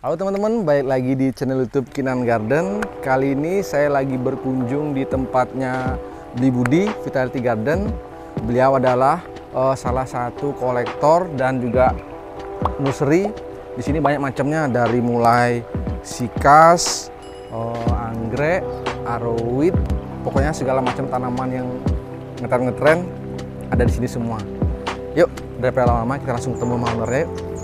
Halo teman-teman, balik lagi di channel YouTube Kinan Garden. Kali ini saya lagi berkunjung di tempatnya Bli Budi Vitality Garden. Beliau adalah salah satu kolektor dan juga nursery. Di sini banyak macamnya, dari mulai sikas, anggrek, aroid, pokoknya segala macam tanaman yang ngetren ada di sini semua. Yuk, daripada lama-lama kita langsung ketemu sama ownernya.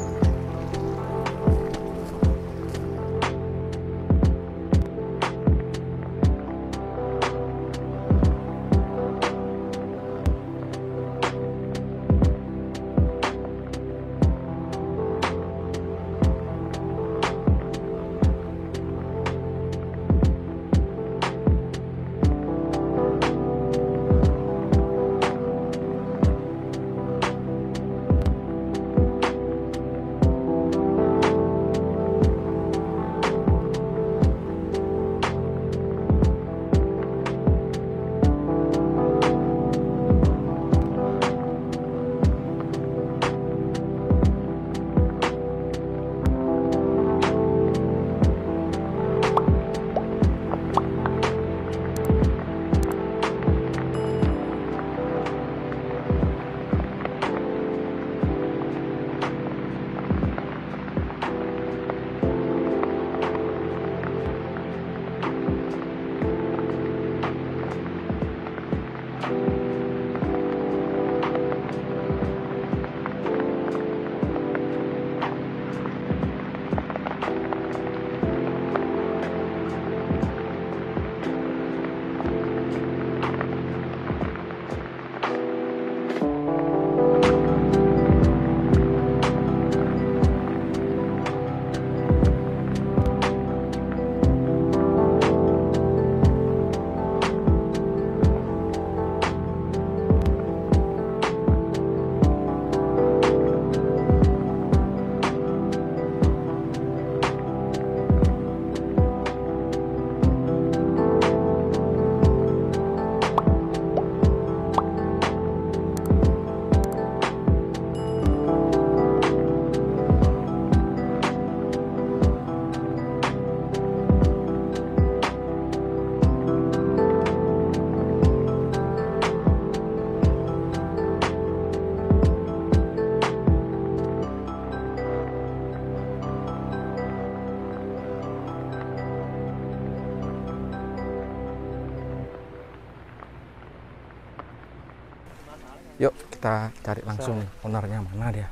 Yuk kita cari langsung ownernya, mana dia.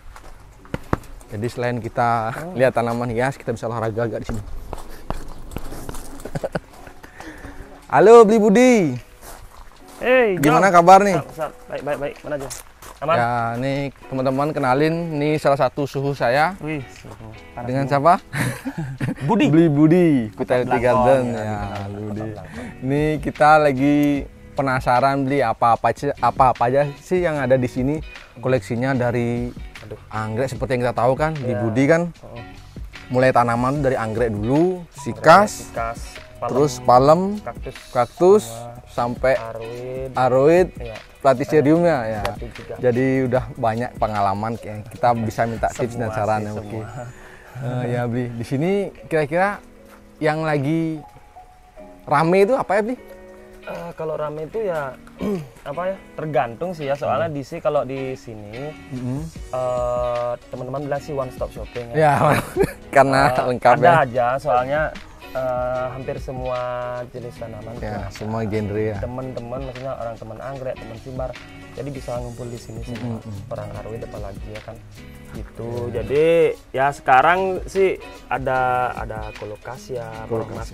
Jadi selain kita lihat tanaman hias, kita bisa olahraga agak di sini. Halo Bli Budi. Hey, gimana kabar nih? Baik. Mana aja? Aman? Ya, nih teman-teman kenalin, nih salah satu suhu saya. Wih, dengan siapa? Budi. Bli Budi Vitality Garden ya, Budi. Ini kita lagi penasaran beli apa aja sih yang ada di sini. Koleksinya dari anggrek seperti yang kita tahu kan, di Budi kan. Mulai tanaman dari anggrek dulu, sikas, terus palem, kaktus sampai aroid, platyceriumnya ya. Jadi udah banyak pengalaman, kita bisa minta tips dan saran ya. Oke. Ya Bli, di sini kira-kira yang lagi rame itu apa ya Bli? Kalau rame itu ya apa ya, tergantung sih ya, soalnya kalau di sini teman-teman bilang sih one stop shopping ya, karena lengkap ada ya. aja soalnya hampir semua jenis tanaman ya, semua genre ya. Teman-teman maksudnya orang teman anggrek, teman simbar, jadi bisa ngumpul di sini semua. Orang aroid apalagi ya kan gitu. Jadi ya sekarang sih ada kolokasia, Poromas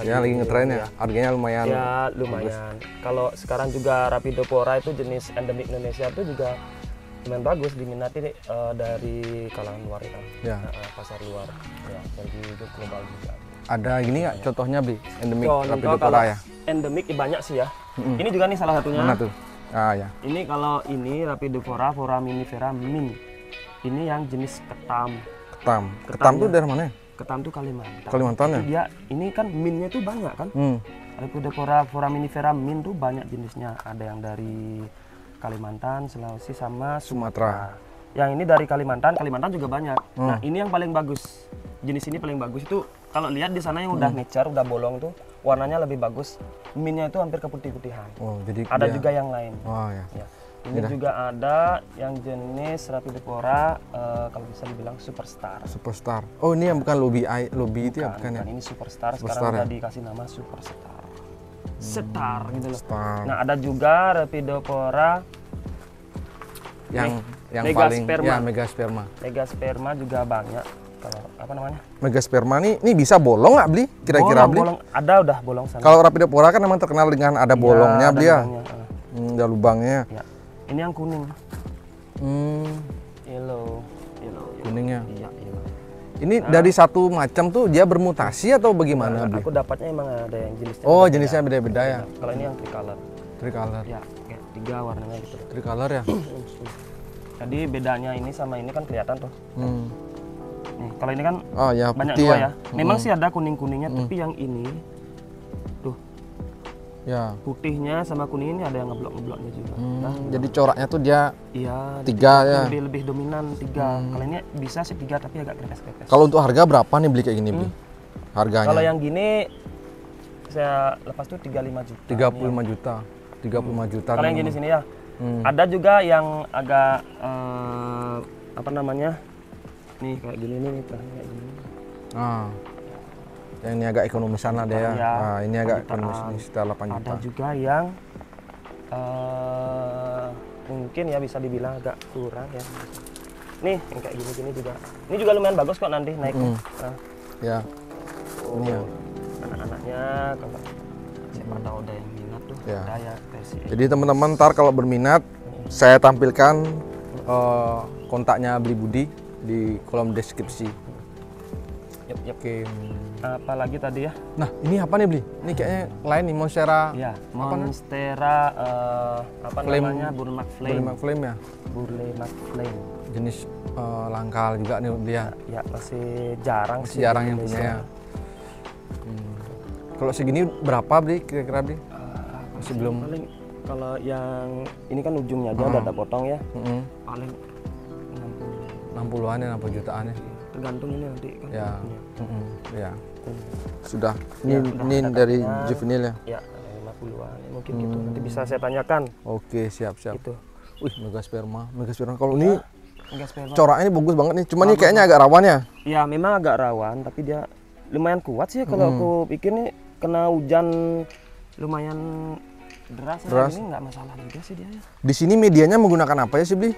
ya, lagi ngetren ya. Harganya lumayan. Ya lumayan. Kalau sekarang juga Rhapidopora itu jenis endemik Indonesia itu juga lumayan bagus, diminati dari kalangan luar kan. Ya. Pasar luar ya, dari global juga. Ada gini nggak contohnya Bli, endemik Rhapidopora ya? Endemik banyak sih ya. Ini juga nih salah satunya. Mana tuh? Ya. Ini kalau ini Rhapidopora foraminifera min. Ini yang jenis ketam. Ketam tuh dari mana? Ketam tuh Kalimantan. Kalimantan ya? Dia ini kan minnya tuh banyak kan? Rhapidopora foraminifera min tuh banyak jenisnya. Ada yang dari Kalimantan, Sulawesi sama Sumatera. Yang ini dari Kalimantan juga banyak. Nah ini yang paling bagus. jenis ini paling bagus itu kalau lihat di sana yang udah nature, udah bolong tuh warnanya lebih bagus. Minnya itu hampir keputih-putihan. Oh, jadi ada juga yang lain. Oh ya. Ya. Ini juga ada yang jenis Rapidopora, kalau bisa dibilang superstar. Superstar. Oh, ini yang bukan lobby itu ya, bukan ya? Ini superstar, Superstar sekarang ya? udah dikasih nama superstar. Star gitu loh. Star. Nah, ada juga Rapidopora yang Megasperma. paling ya Megasperma. Megasperma juga banyak. Kalau apa namanya? Megasperma ini bisa bolong nggak beli? Kira-kira beli? Bolong, ada udah bolong sana. Kalau Rapidopora kan memang terkenal dengan ada bolongnya ada beli ya. lubangnya, Ada lubangnya. Ya. Ini yang kuning. Yellow. Kuningnya. Iya, yellow. Ini dari satu macam tuh dia bermutasi atau bagaimana? Nah, aku dapatnya emang ada yang jenisnya. Oh, beda-beda. jenisnya beda-beda ya. Kalau ini yang tricolor. Tricolor. Ya, kayak 3 warnanya gitu. Tricolor ya. Jadi bedanya ini sama ini kan kelihatan tuh. Nih, kalau ini kan Oh ya, banyak putih dua ya. ya. Memang sih ada kuning-kuningnya, tapi yang ini tuh Ya. putihnya sama kuning ini ada yang ngeblok-ngebloknya juga. Nah, Jadi coraknya tuh dia iya, 3 ya. lebih dominan 3. Kalau ini bisa sih 3 tapi agak krepes-krepes. Kalau untuk harga berapa nih beli kayak gini, beli? Harganya? Kalau yang gini saya lepas tuh 35 juta. 35 juta. 35 juta. Kalau yang jenis ini ya. Ada juga yang agak apa namanya? Nih kayak gini nih, kayak gini. Ah. Yang ini agak ekonomisan lah dia ya. Ya, Nah, ini agak 8 ekonomis jutaan. nih, sekitar 8 juta. Ada juga yang mungkin ya bisa dibilang agak kurang ya. Nih yang kayak gini-gini juga. Ini juga lumayan bagus kok nanti naiknya. Nah, Ya. Ini ya. anak-anaknya kalau siapa tahu ada yang minat tuh, Ya. ada ya versi. Jadi teman-teman ntar kalau berminat saya tampilkan kontaknya Beli Budi di kolom deskripsi. Yep. Oke. Apalagi tadi ya? Nah, ini apa nih, Bli? Ini kayaknya lain nih, Monstera. Ya, Monstera apa Flame. namanya? Burlemark Flame. Burlemark Flame ya. Burlemark Flame. Jenis langka juga nih dia. Ya, masih jarang Masih sih jarang di yang punya Indonesia. ya. Kalau segini berapa, Bli? Kira-kira, Bli? Masih belum. Paling kalau yang ini kan ujungnya aja udah ada potong ya. Paling 60-an ya, 60 jutaan ya. tergantung ini nanti kan. Ya. Ya. Hmm. Sudah. Ya, Ini udah dari katanya. juvenil ya. Ya, 50-an ya, mungkin gitu. Nanti bisa saya tanyakan Oke, siap. gitu. Wih, Megasperma. Kalau ini Enggak sperma. coraknya ini bagus banget nih. Cuma ini kayaknya agak rawan ya. Ya, memang agak rawan tapi dia lumayan kuat sih ya kalau aku pikir nih kena hujan lumayan deras. Ini nggak masalah juga sih dia ya. Di sini medianya menggunakan apa ya sih, Bli?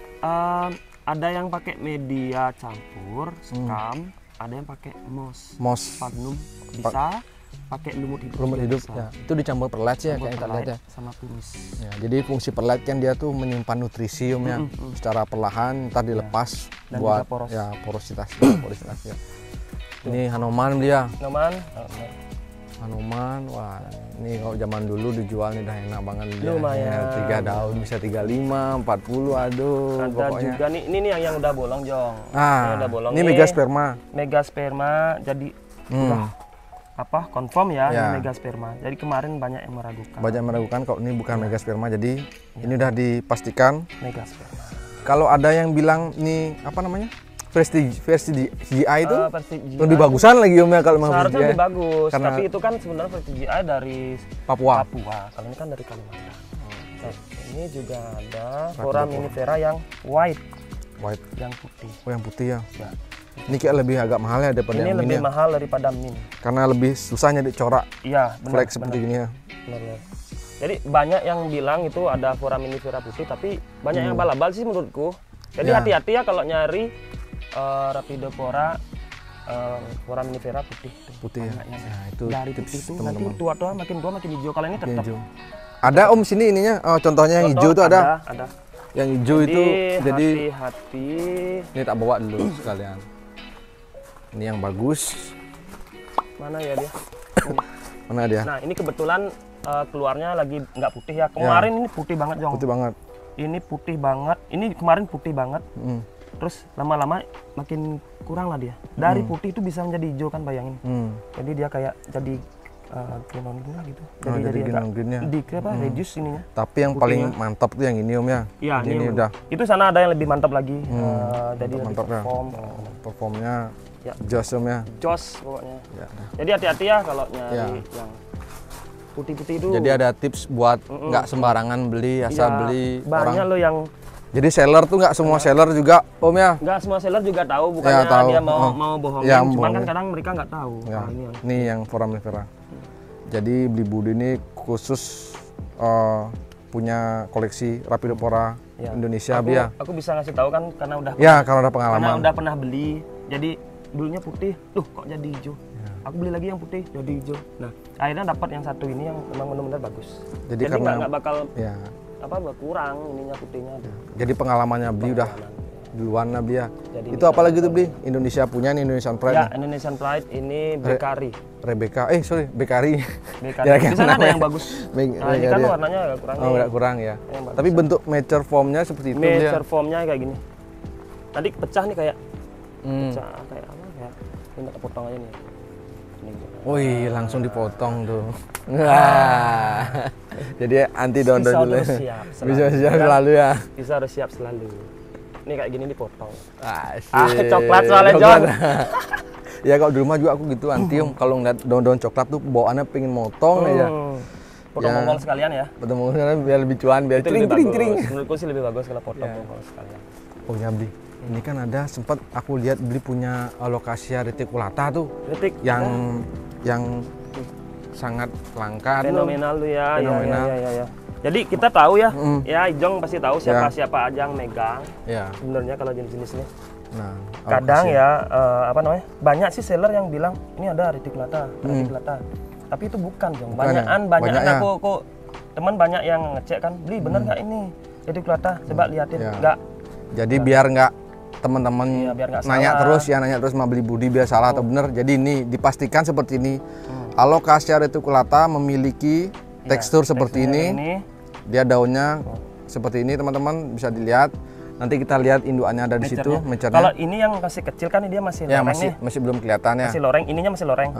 Ada yang pakai media campur, sekam, ada yang pakai moss. Sphagnum bisa, pakai lumut hidup. Lumut juga hidup bisa. ya. Itu dicampur perlet sih ya, Campur kayak kita lihat ya. perlite sama pumice. Ya, jadi fungsi perlet kan dia tuh menyimpan nutrisium ya secara perlahan, ntar dilepas Dan buat juga poros. ya porositas ya. Ini Hanuman dia. Noman, Hanuman, wah ini kalau zaman dulu dijual nih udah enak banget dia. Lumayan. 3 daun bisa 35, 40, aduh ada pokoknya. juga nih, ini yang udah bolong Jong. Yang udah bolong Ini Megasperma. Megasperma, jadi udah apa confirm ya, Ya. ini Megasperma. Jadi kemarin banyak yang meragukan. Banyak meragukan kalau ini bukan Megasperma, jadi ini udah dipastikan. Megasperma. Kalau ada yang bilang ini apa namanya? versi GI itu Versi GI lebih bagusan lagi Om ya kalau memang seharusnya GI. lebih bagus, Karena tapi itu kan sebenarnya versi GI dari Papua. Kalau ini kan dari Kalimantan. Nah, ini juga ada foraminifera yang white, yang putih. Oh, yang putih ya. Ya. Ini kayak lebih agak mahal ya daripada Ini yang lebih ini ya. mahal daripada min. Karena lebih susah nyari corak Iya, benar. flag seperti gini ya. Benar. Jadi banyak yang bilang itu ada foraminifera putih, tapi banyak yang balabal sih menurutku. Jadi Ya. hati-hati ya kalau nyari Rapidopora foraminifera putih. Putih ya. Banyaknya. Nah, itu Dari tips putih itu nanti teman-teman. tua makin tua makin hijau. Kalau ini tetap Hijau. Ada Om sini ininya. Oh, contohnya yang hijau itu ada. Ada. Yang hijau itu jadi hati-hati. ini tak bawa dulu sekalian. Ini yang bagus. Mana ya dia? Mana dia? Nah, ini kebetulan keluarnya lagi nggak putih ya. Kemarin ini putih banget, Jong. Putih banget. Ini putih banget. Ini kemarin putih banget. Terus lama-lama makin kurang lah dia. Dari putih itu bisa menjadi hijau kan, bayangin. Jadi dia kayak jadi green on green lah gitu. Jadi green on green ya. Reduce ininya. Tapi yang paling mantap tuh yang ini Om ya. Iya, ini udah itu sana ada yang lebih mantap lagi. Jadi lebih mantap ya. perform. Performnya Ya. Jos Om ya. Jos pokoknya. Ya. Jadi hati-hati ya kalau nyari yang putih-putih itu. Jadi ada tips buat nggak sembarangan beli, asal beli banyak loh yang. Jadi seller tuh nggak semua seller juga Om ya. Nggak semua seller juga tahu, bukannya tahu. dia mau bohongin, Ya, cuman kan kadang mereka nggak tahu. Ya. Ini yang foraminifera. Jadi Beli Budi ini khusus punya koleksi Rhapidopora Indonesia Bia. Aku bisa ngasih tahu kan karena udah karena ada pengalaman. Karena udah pernah beli. Jadi dulunya putih, kok jadi hijau. Aku beli lagi yang putih jadi hijau. Nah, akhirnya dapat yang satu ini yang memang benar-benar bagus. Jadi karena nggak bakal berkurang ininya putihnya. Jadi pengalamannya Beli udah duluan lah Bia. Itu apa lagi tuh Beli? Indonesia punya nih, Indonesian Pride. Ya, Indonesian Pride ini Bekari. Bekari. Di sana ada yang bagus. Nah, ini kan warnanya agak kurang. Oh, agak kurang ya. Tapi bentuk mature formnya seperti itu. Mature formnya kayak gini. Tadi pecah nih kayak pecah kayak apa? Kayak ini kita potong aja nih. Wih, langsung dipotong tuh. Wah. Jadi anti dondon dulu. Bisa siap selalu ya. Bisa harus siap selalu. Ini kayak gini dipotong. Coklat soalnya John. Ya kalau di rumah juga aku gitu anti Om. Kalau ngeliat daun-daun coklat tuh bawaannya pengen motong aja. Potong mongol sekalian ya. Potong mongol sekalian biar lebih cuan, biar cering. Menurutku sih lebih bagus kalau potong mongol sekalian. Oh ya Beli. Ini kan ada sempat aku lihat Beli punya Alocasia reticulata tuh. Yang sangat langka fenomenal tuh ya. Fenomenal. Ya. Jadi kita tahu ya, ya Ijong pasti tahu siapa aja yang megang. Ya. Sebenarnya kalau jenis-jenis ini. Nah, kadang banyak sih seller yang bilang ini ada reticulata. Tapi itu bukan Jong. Banyakan aku teman banyak yang ngecek kan, Beli bener nggak ini reticulata? Coba liatin. Nggak. Jadi biar nggak teman-teman nanya terus mau Beli Budi biar salah atau bener. Jadi ini dipastikan seperti ini. Alocasia reticulata memiliki tekstur seperti ini. Dia daunnya seperti ini teman-teman, bisa dilihat. Nanti kita lihat indukannya ada di situ, mecernya. Kalau ini yang masih kecil kan dia masih loreng nih. Masih belum kelihatan ya. Masih loreng, ininya masih loreng.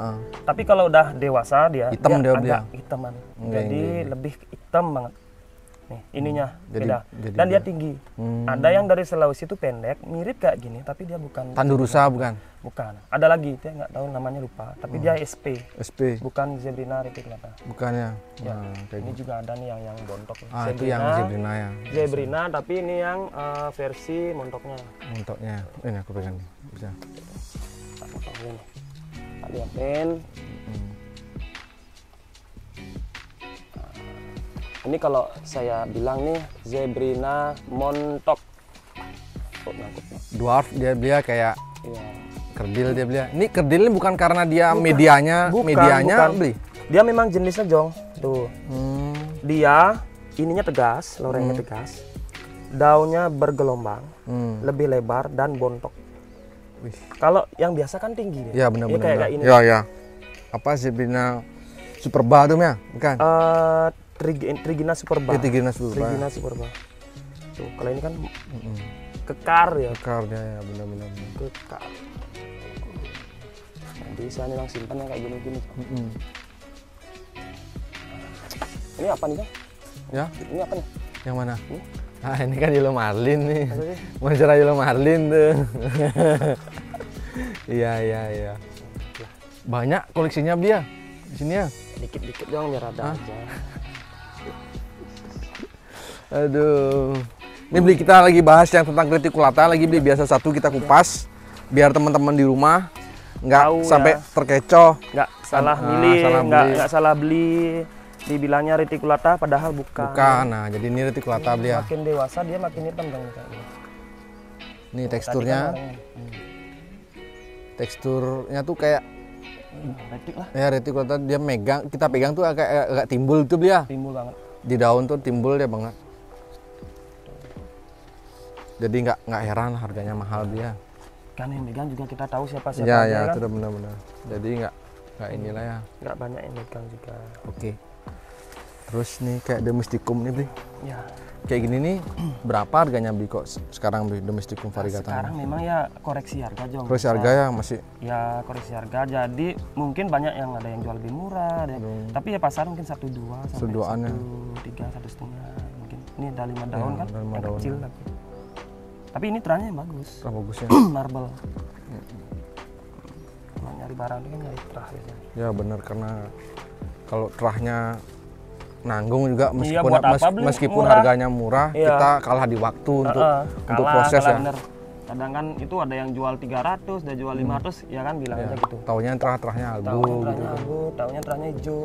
Tapi kalau udah dewasa dia agak hitaman. Jadi lebih hitam banget. Nih, ininya beda. Dan dia tinggi. Ada yang dari Sulawesi itu pendek, mirip kayak gini, tapi dia bukan. Tandurusa bukan? Bukan. Ada lagi, dia nggak tahu namanya lupa. Tapi dia SP. Bukan Zebrina reticulata. Bukan ya. Ini juga ada nih yang bontok. Itu yang Zebrina ya. Zebrina, tapi ini yang versi montoknya. Montoknya. Ini aku pegang nih. Bisa. Tak potong ini. Tak liatin. Ini kalau saya bilang nih Zebrina montok. Dwarf dia kayak kerdil dia beli. Ini kerdil ini bukan karena dia medianya Beli. Dia memang jenisnya Jong. Tuh. Dia ininya tegas, lorengnya tegas. Daunnya bergelombang, lebih lebar dan bontok. Kalau yang biasa kan tinggi dia. Ya benar-benar. Kayak ini. Ya. Apa Zebrina superba tuh ya? Bukan. Trigina superba. Trigina superba. Tuh, kalau ini kan kekar ya. Kekar dia ya, benar-benar. Kekar. Bisa nih langsung simpan yang kayak gini-gini. Ini apa nih Bang? Ya? Ini apa nih? Yang mana? Ini kan Yellow Marlin nih. Monstera Yellow Marlin tuh. Iya. Banyak koleksinya Blia di sini ya. Dikit-dikit dong biar ada aja. Aduh. Ini Beli kita lagi bahas yang tentang reticulata lagi Beli, biasa satu kita kupas biar teman-teman di rumah nggak sampai terkecoh, nggak salah milih, nggak salah beli, dibilangnya reticulata padahal bukan. Nah, jadi ini reticulata Beli ya. Makin dewasa dia makin hitam dong kayak ini. Nih teksturnya, teksturnya tuh kayak reticulata dia kita pegang tuh agak timbul tuh Beli ya. Timbul banget. Di daun tuh timbul dia banget. Jadi nggak heran harganya mahal dia. Kan yang megang juga kita tahu siapa ya, aja kan. Itu benar-benar. Jadi nggak inilah ya. Nggak banyak yang megang juga. Oke. Terus nih kayak domesticum nih Beli. Ya. Kayak gini nih berapa harganya Beli kok sekarang Beli domesticum variegata? Sekarang memang ya koreksi harga Jong. Koreksi harga ya masih. Ya koreksi harga. Jadi mungkin banyak yang ada yang jual lebih murah, tapi ya pasar mungkin 1-2 sampai 1-3, 1,5 mungkin. Ini ada 5 daun kan, yang kecil tapi ini terangnya yang bagus. Bagusnya. Marble. nyari barang itu kan nyari terah biasanya. Ya benar, karena kalau terahnya nanggung juga Iya, meskipun buat apa beli meskipun murah? harganya murah, Iya. kita kalah di waktu untuk Kalah, proses kalah ya. bener. Kadang kan itu ada yang jual 300, ada jual 500, ya kan bilang Ya, aja gitu. taunya terahnya albu Taunya gitu. terahnya albu, taunya terahnya hijau.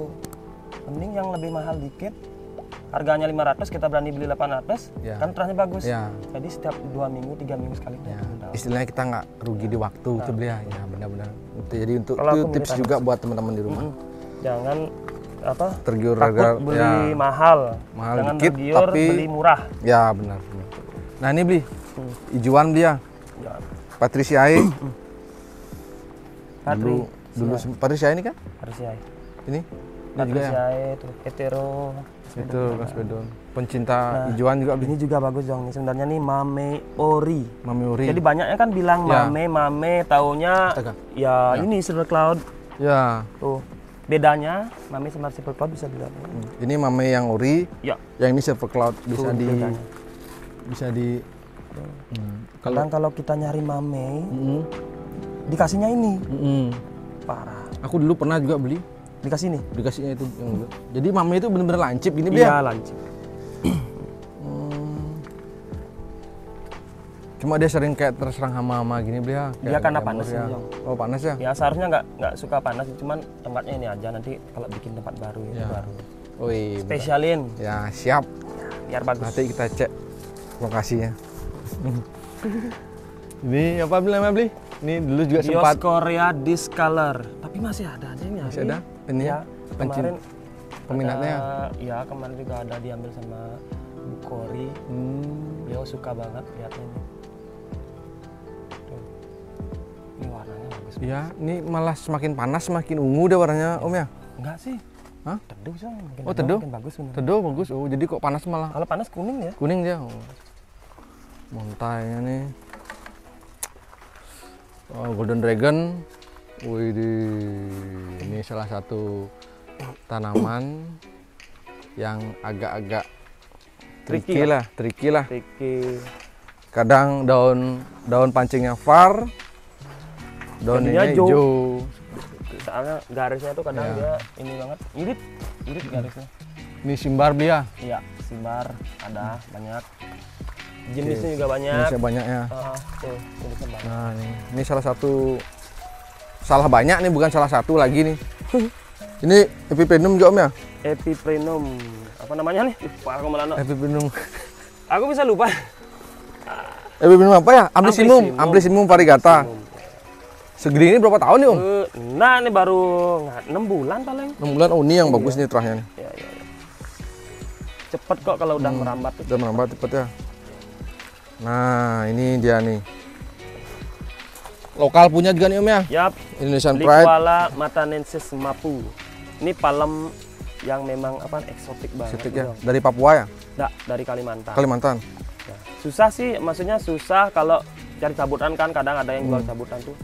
Mending yang lebih mahal dikit. Harganya 500, kita berani beli 800, Ya. kan terahnya bagus. Ya. Jadi setiap 2 minggu, 3 minggu sekali. Ya, istilahnya kita nggak rugi di waktu itu beli ya. Ya benar-benar. Jadi untuk Kalau itu aku tips milih juga buat teman-teman di rumah. Jangan apa? Tergiur Takut harga beli ya. mahal. Mahal Jangan dikit, tergiur tapi beli murah. Ya benar. Nah ini beli ijuan dia Ya. Patriciae. Patri, dulu Patriciae ini kan? Patriciae. Ini juga ya. Patriciae itu hetero. Itu Kaspedon. Pencinta ijuan juga beli. Ini juga bagus dong. Ini sebenarnya nih Mame Ori. Mamiuri. Jadi banyaknya kan bilang Ya. mame, taunya Astaga. ya ini Silver Cloud. Ya. Tuh. Bedanya mame sama Silver Cloud bisa dilihat. Ini mame yang ori, Ya. yang ini silver cloud bisa Tuh, di bedanya. bisa di Kadang kalau kita nyari mame, Mm-mm. dikasihnya ini. Mm-mm. Parah. Aku dulu pernah juga beli, Dikasih nih. dikasihnya itu yang dulu. Jadi mame itu bener-bener lancip gini beli ya. Iya, lancip. Cuma dia sering kayak terserang hama-hama gini beli ya. Dia Kayak karena jamur panas ya. sih, Jong. Oh panas ya? Ya seharusnya nggak suka panas, cuman tempatnya ini aja. Nanti kalau bikin tempat baru ini Ya. baru. Wih, Spesialin ya siap. biar bagus. Nanti kita cek lokasinya. Ini apa beli namanya beli? Ini dulu juga sempat Korea Discolor, tapi masih ada aja yang nyari. masih ada ini Ya, ya kemarin peminatnya. ya kemarin juga ada diambil sama Bu Kori. Beliau suka banget lihatnya ini. Tuh. Ini warnanya bagus. Ya, ini malah semakin panas semakin ungu deh warnanya Om ya. Enggak sih. Hah? Teduh sih. Makin Oh, teduh? Makin bagus bener. Teduh bagus. Oh, jadi kok panas malah Kalau panas kuning ya. kuning dia. Oh. Montainya nih. Oh, Golden Dragon. Wih, ini salah satu tanaman yang agak-agak tricky lah. Tricky. Kadang daun pancingnya far, daunnya Jadinya hijau. Soalnya garisnya tuh kadang Ya. dia ini banget. Irit garisnya. Ini simbar dia. Iya, simbar ada banyak. Jenisnya juga banyak. Ini banyaknya. Tuh, jenisnya banyak. Nah, ini salah satu, salah banyak nih, bukan salah satu lagi nih. Ini Epiprenum juga Om ya? Epiprenum. Apa namanya nih? Lupa aku malah. Epiprenum. Aku bisa lupa. Epiprenum apa ya? Amplisimum variegata. Segini ini berapa tahun nih Om? Nah, ini baru 6 bulan paling. 6 bulan. Oh, ini yang bagus nih terahnya nih. Ya. Cepet kok kalau udah merambat tuh. Udah menambah cepet ya. Nah, ini dia nih. Lokal punya juga nih Om ya? Yap. Indonesian Pride. Liquala matanensis mapu. Ini palem yang memang apa eksotik banget. Sitik ya. Bang. Dari Papua ya? Nggak, dari Kalimantan. Kalimantan. Ya. Susah sih, maksudnya susah kalau cari cabutan kan kadang ada yang jual cabutan tuh.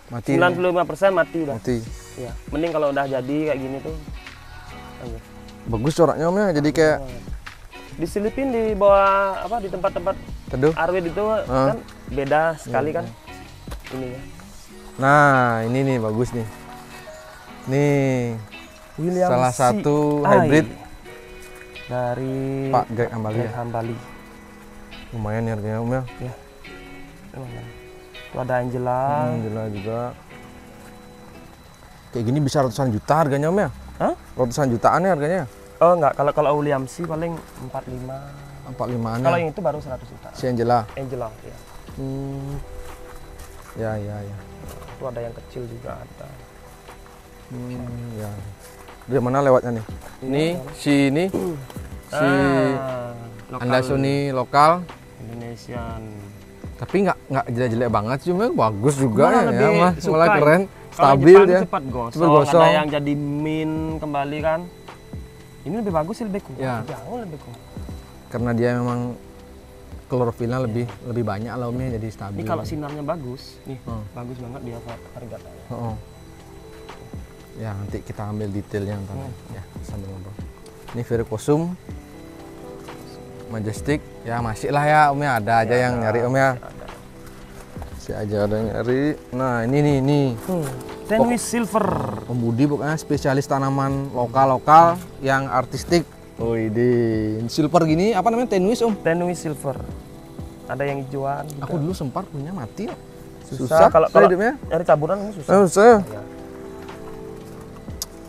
Mati. 95% mati udah. Mati. Ya. Mending kalau udah jadi kayak gini tuh. Bagus. Bagus coraknya Om ya. Jadi kayak Diselipin di bawah apa di tempat-tempat teduh. arwid itu kan beda sekali kan ini ya. Nah, ini nih bagus nih. Nih, William salah C. satu Ai. hybrid dari Pak Greg Hambali ya. Hambali. Lumayan nih harganya Om ya. Ya. Lumayan. Tuh ada Angela. Alhamdulillah juga. Kayak gini bisa ratusan juta harganya Om ya? Hah? Ratusan jutaan ya harganya? Oh enggak, kalau William C paling 45. 45-an Kalau ya? yang itu baru 100 juta. Si Angela. Angela ya. Ya. Itu ada yang kecil juga ada. Ya. Dari mana lewatnya nih? Ini si lokal Andasoni lokal. Indonesian. Tapi nggak jelek-jelek banget sih, cuma bagus juga Malah ya, lebih suka malah keren, Kalau stabil Jepang dia. cepat gosong, Cepat gosong. ada yang jadi min kembali kan. Ini lebih bagus sih, lebih kuat. Ya. Jauh lebih kuat. Karena dia memang klorofilnya lebih banyak lah Omnya, jadi stabil. Ini kalau sinarnya bagus, nih bagus banget dia harganya. Ya nanti kita ambil detailnya ntar ya sambil ngobrol. Ini Vericosum Majestic, ya masih lah ya Om ya, ada aja yang nyari Om ya. Masih aja ada yang nyari. Nah ini nih. Tenwis Silver. Om Budi pokoknya spesialis tanaman lokal yang artistik. Oh ini silver gini apa namanya, tenwis Om? Tenwis Silver. Ada yang hijauan. Aku dulu sempat punya, mati. Susah kalau hidupnya. nyari taburan susah. Susah. Ya.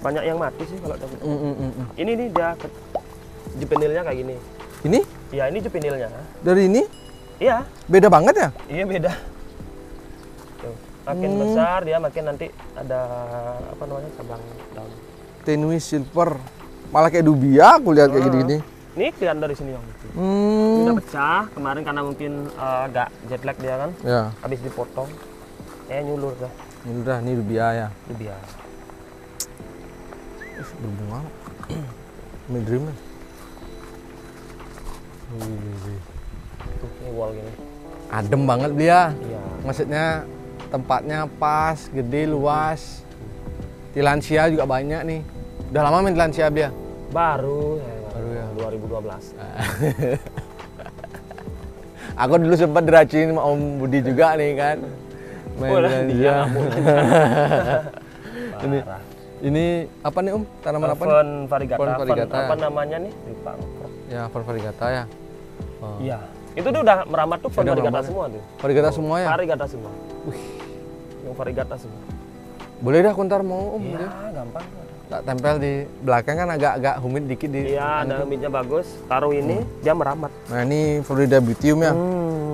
Banyak yang mati sih kalau taburan. Ini nih dia jupinilnya kayak gini. Ini? Iya, ini jupinilnya. Dari ini? Iya. Beda banget ya? Iya, beda. Tuh, makin besar dia makin nanti ada apa namanya, cabang daun. Tenwis silver. Malah kayak dubia aku lihat kayak gini-gini. Ini kelihatan dari sini yang itu. Ini udah pecah kemarin karena mungkin agak jet lag dia kan. Ya. Habis dipotong. Nyulur dah. Ini udah, ini dubia ya. Dubia. Berbunga. Ini dream nih. Tuh, ini wall gini. Adem banget dia. Iya. Maksudnya tempatnya pas, gede, luas. Tilansia juga banyak nih. Udah lama main tilansia dia? Baru ya. 2012. Aku dulu sempat diracun sama Om Budi juga nih kan. Main tilansia. Ini apa nih Om? Tanaman apa nih? Fern variegata. Fern variegata. Apa namanya nih? Lupa. Ya, Fern variegata ya. Iya. Itu tuh udah merambat tuh Fern variegata semua tuh. Variegata semua ya? Variegata semua. Yang variegata semua. Boleh dah aku ntar mau Om. Iya, gampang. Tak tempel di belakang kan agak humid dikit di. Iya, ada humidnya bagus. Taruh ini dia merambat. Nah, ini Florida Beautium ya.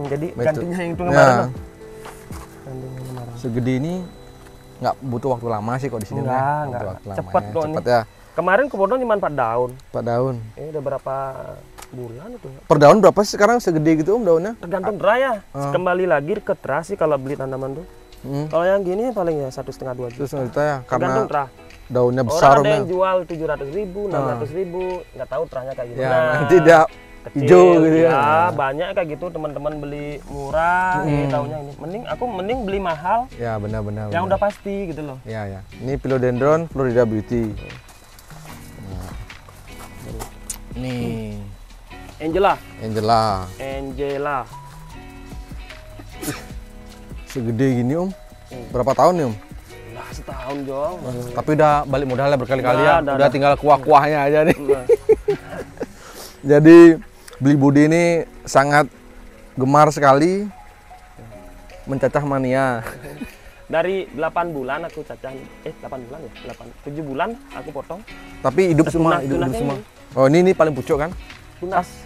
Jadi Betul. gantinya yang itu kemarin. Nah, segede ini nggak butuh waktu lama sih kok di sini. Enggak. Cepet kok cepet ini. Ya. Kemarin kepotong cuma 4 daun. 4 daun. Ini udah berapa bulan itu? Per daun berapa sih sekarang segede gitu Om daunnya? Tergantung dra ya. Kembali lagi ke dra sih kalau beli tanaman tuh. Kalau yang gini paling ya 1,5-2 juta. Terus juta ya, karena tergantung dra. Daunnya besar. Orang ada yang jual 700.000, 600.000, nggak tahu terahnya kayak gitu. Ya, Nah, nanti dia hijau gitu ya. Ya, banyak kayak gitu teman-teman beli murah, ini tahunya ini. Mending beli mahal. Ya, benar-benar. Yang udah pasti gitu loh. Ya, ya. Ini Philodendron Florida Beauty. Nah. Nih. Angela. Segede gini Om. Berapa tahun nih Om? Nah, setahun Jong. Tapi udah balik modalnya berkali-kali ya. Udah, Udah tinggal kuah-kuahnya aja nih. Jadi Beli Budi ini sangat gemar sekali mencacah mania. Dari 8 bulan aku cacah, 8 bulan ya? 7 bulan aku potong. Tapi hidup semua, hidup semua. Oh, ini paling pucuk kan?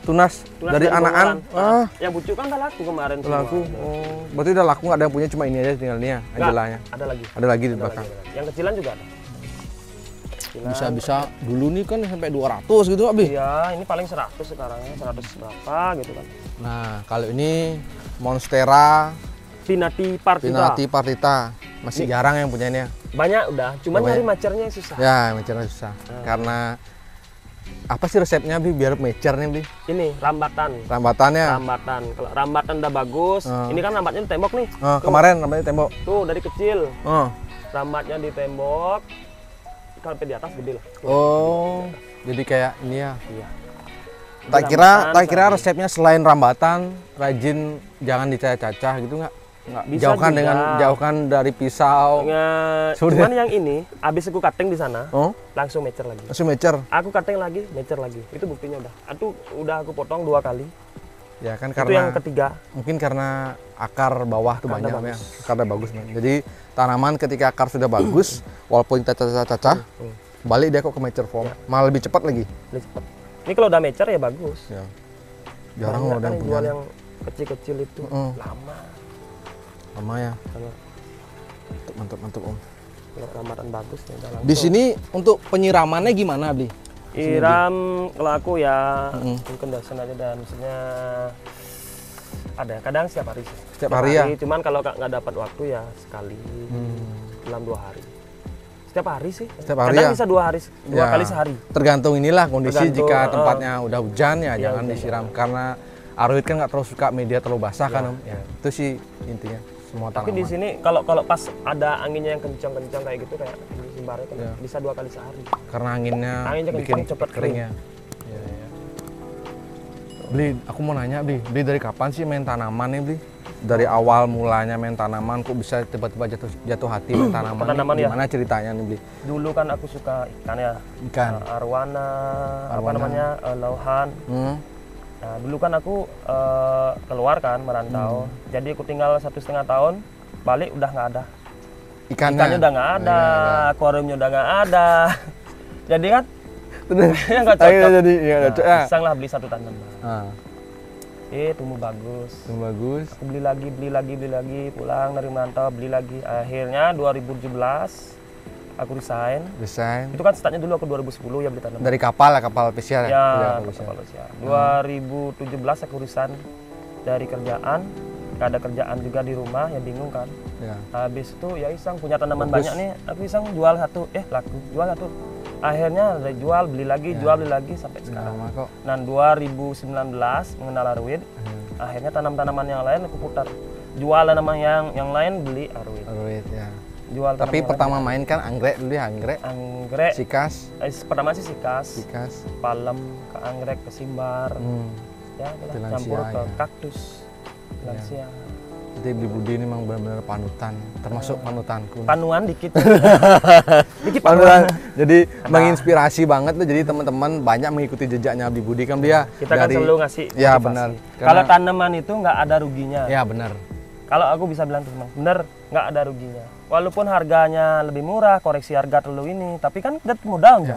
Tunas dari anakan. Yang pucuk kan udah laku kemarin. Laku. Oh, berarti udah laku, nggak ada yang punya, cuma ini aja tinggal ini ya, Angelanya. Ada lagi di belakang. Yang kecilan juga ada. Bisa dulu nih kan sampai 200 gitu Abi. Iya, ini paling 100 sekarang ya, 100 berapa gitu kan. Nah, kalau ini Monstera Pinati partita. Masih jarang yang punya ini ya. Banyak udah, cuma nyari macernya susah. Ya, macernya susah. Karena apa sih resepnya Bi biar mecer nih Bi? Ini rambatan. Rambatannya. Kalau rambatan udah bagus, ini kan rambatnya di tembok nih. Kemarin rambatnya tembok. Tuh dari kecil. Rambatnya di tembok. Sampai di atas gede lah. Oh, jadi kayak ini ya. Iya. Tak kira resepnya selain rambatan, rajin jangan dicacah-cacah gitu nggak? Jauhkan dari pisau. Cuman yang ini habis aku cutting di sana, langsung mecer lagi. Aku cutting lagi, mecer lagi. Itu buktinya udah. Udah aku potong 2 kali. Ya kan, itu karena yang ketiga. Mungkin karena akar bawah tuh banyak ya. Akarnya bagus. Jadi tanaman ketika akar sudah bagus, walaupun kita cacah-cacah, balik dia kok ke mature form. Malah lebih cepat lagi. Lebih cepat. Ini kalau udah mature ya bagus. Ya. Jarang loh yang jual yang kecil-kecil itu lama ya. Mantap Om. Kalau rambatan bagus ya udah langsung. Di sini untuk penyiramannya gimana Bli? Siram kalau aku ya mungkin dosen aja dan maksudnya ada kadang setiap hari. Setiap hari ya. Cuman kalau nggak dapat waktu ya sekali dalam 2 hari. Setiap hari sih. Kadang bisa 2 hari, 2 kali sehari. Tergantung inilah kondisi. Jika tempatnya udah hujan ya jangan disiram karena aroid kan nggak terlalu suka media terlalu basah kan Om. Ya, itu sih intinya. Semua tanaman. Tapi di sini kalau pas ada anginnya yang kencang-kencang kayak gitu kayak di Simbarnya kan bisa 2 kali sehari. Karena anginnya bikin cepat keringnya. Bli, aku mau nanya Bli dari kapan sih main tanaman nih Bli? dari awal mulanya main tanaman kok bisa tiba-tiba jatuh hati main tanaman. Gimana ceritanya nih Bli? Dulu kan aku suka ikan ya. Ikan. Arwana, apa namanya? Lauhan. Nah, dulu kan aku keluar kan merantau. Jadi aku tinggal 1,5 tahun, balik udah nggak ada. Ikannya udah nggak ada, akuariumnya udah nggak ada. Jadi kan yang nggak cocok. Jadi ya, iseng lah beli 1 tanaman. Tumbuh bagus. Aku beli lagi, pulang dari merantau beli lagi. Akhirnya 2017 aku resign. Itu kan startnya dulu aku 2010 ya beli tanaman. Dari kapal ya, kapal pesiar ya? Ya, kapal pesiar. 2017 aku resign dari kerjaan. Gak ada kerjaan juga di rumah, ya bingung kan. Habis itu ya iseng punya tanaman banyak nih, aku iseng jual satu, laku, jual satu. Akhirnya jual, beli lagi, jual, beli lagi sampai sekarang. Nah 2019 mengenal Arwid, akhirnya tanam-tanaman yang lain aku putar. Jual tanaman yang lain, beli Arwid. Jual. Tapi pertama main kan anggrek dulu ya, anggrek. Sikas. Pertama sih sikas. Palem, ke anggrek, ke simbar. Ya, campur ke kaktus. Lansia. Jadi Bli Budi ini memang benar-benar panutan, termasuk panutanku. Panuan dikit. Dikit panutan. Jadi menginspirasi banget tuh. Jadi teman-teman banyak mengikuti jejaknya Bli Budi kan dia. Kita kan selalu ngasih motivasi. Ya benar. Kalau tanaman itu nggak ada ruginya. Ya benar. Kalau aku bisa bilang tuh benar, nggak ada ruginya. Walaupun harganya lebih murah, koreksi harga terlalu ini, tapi kan udah tumbuh daun ya.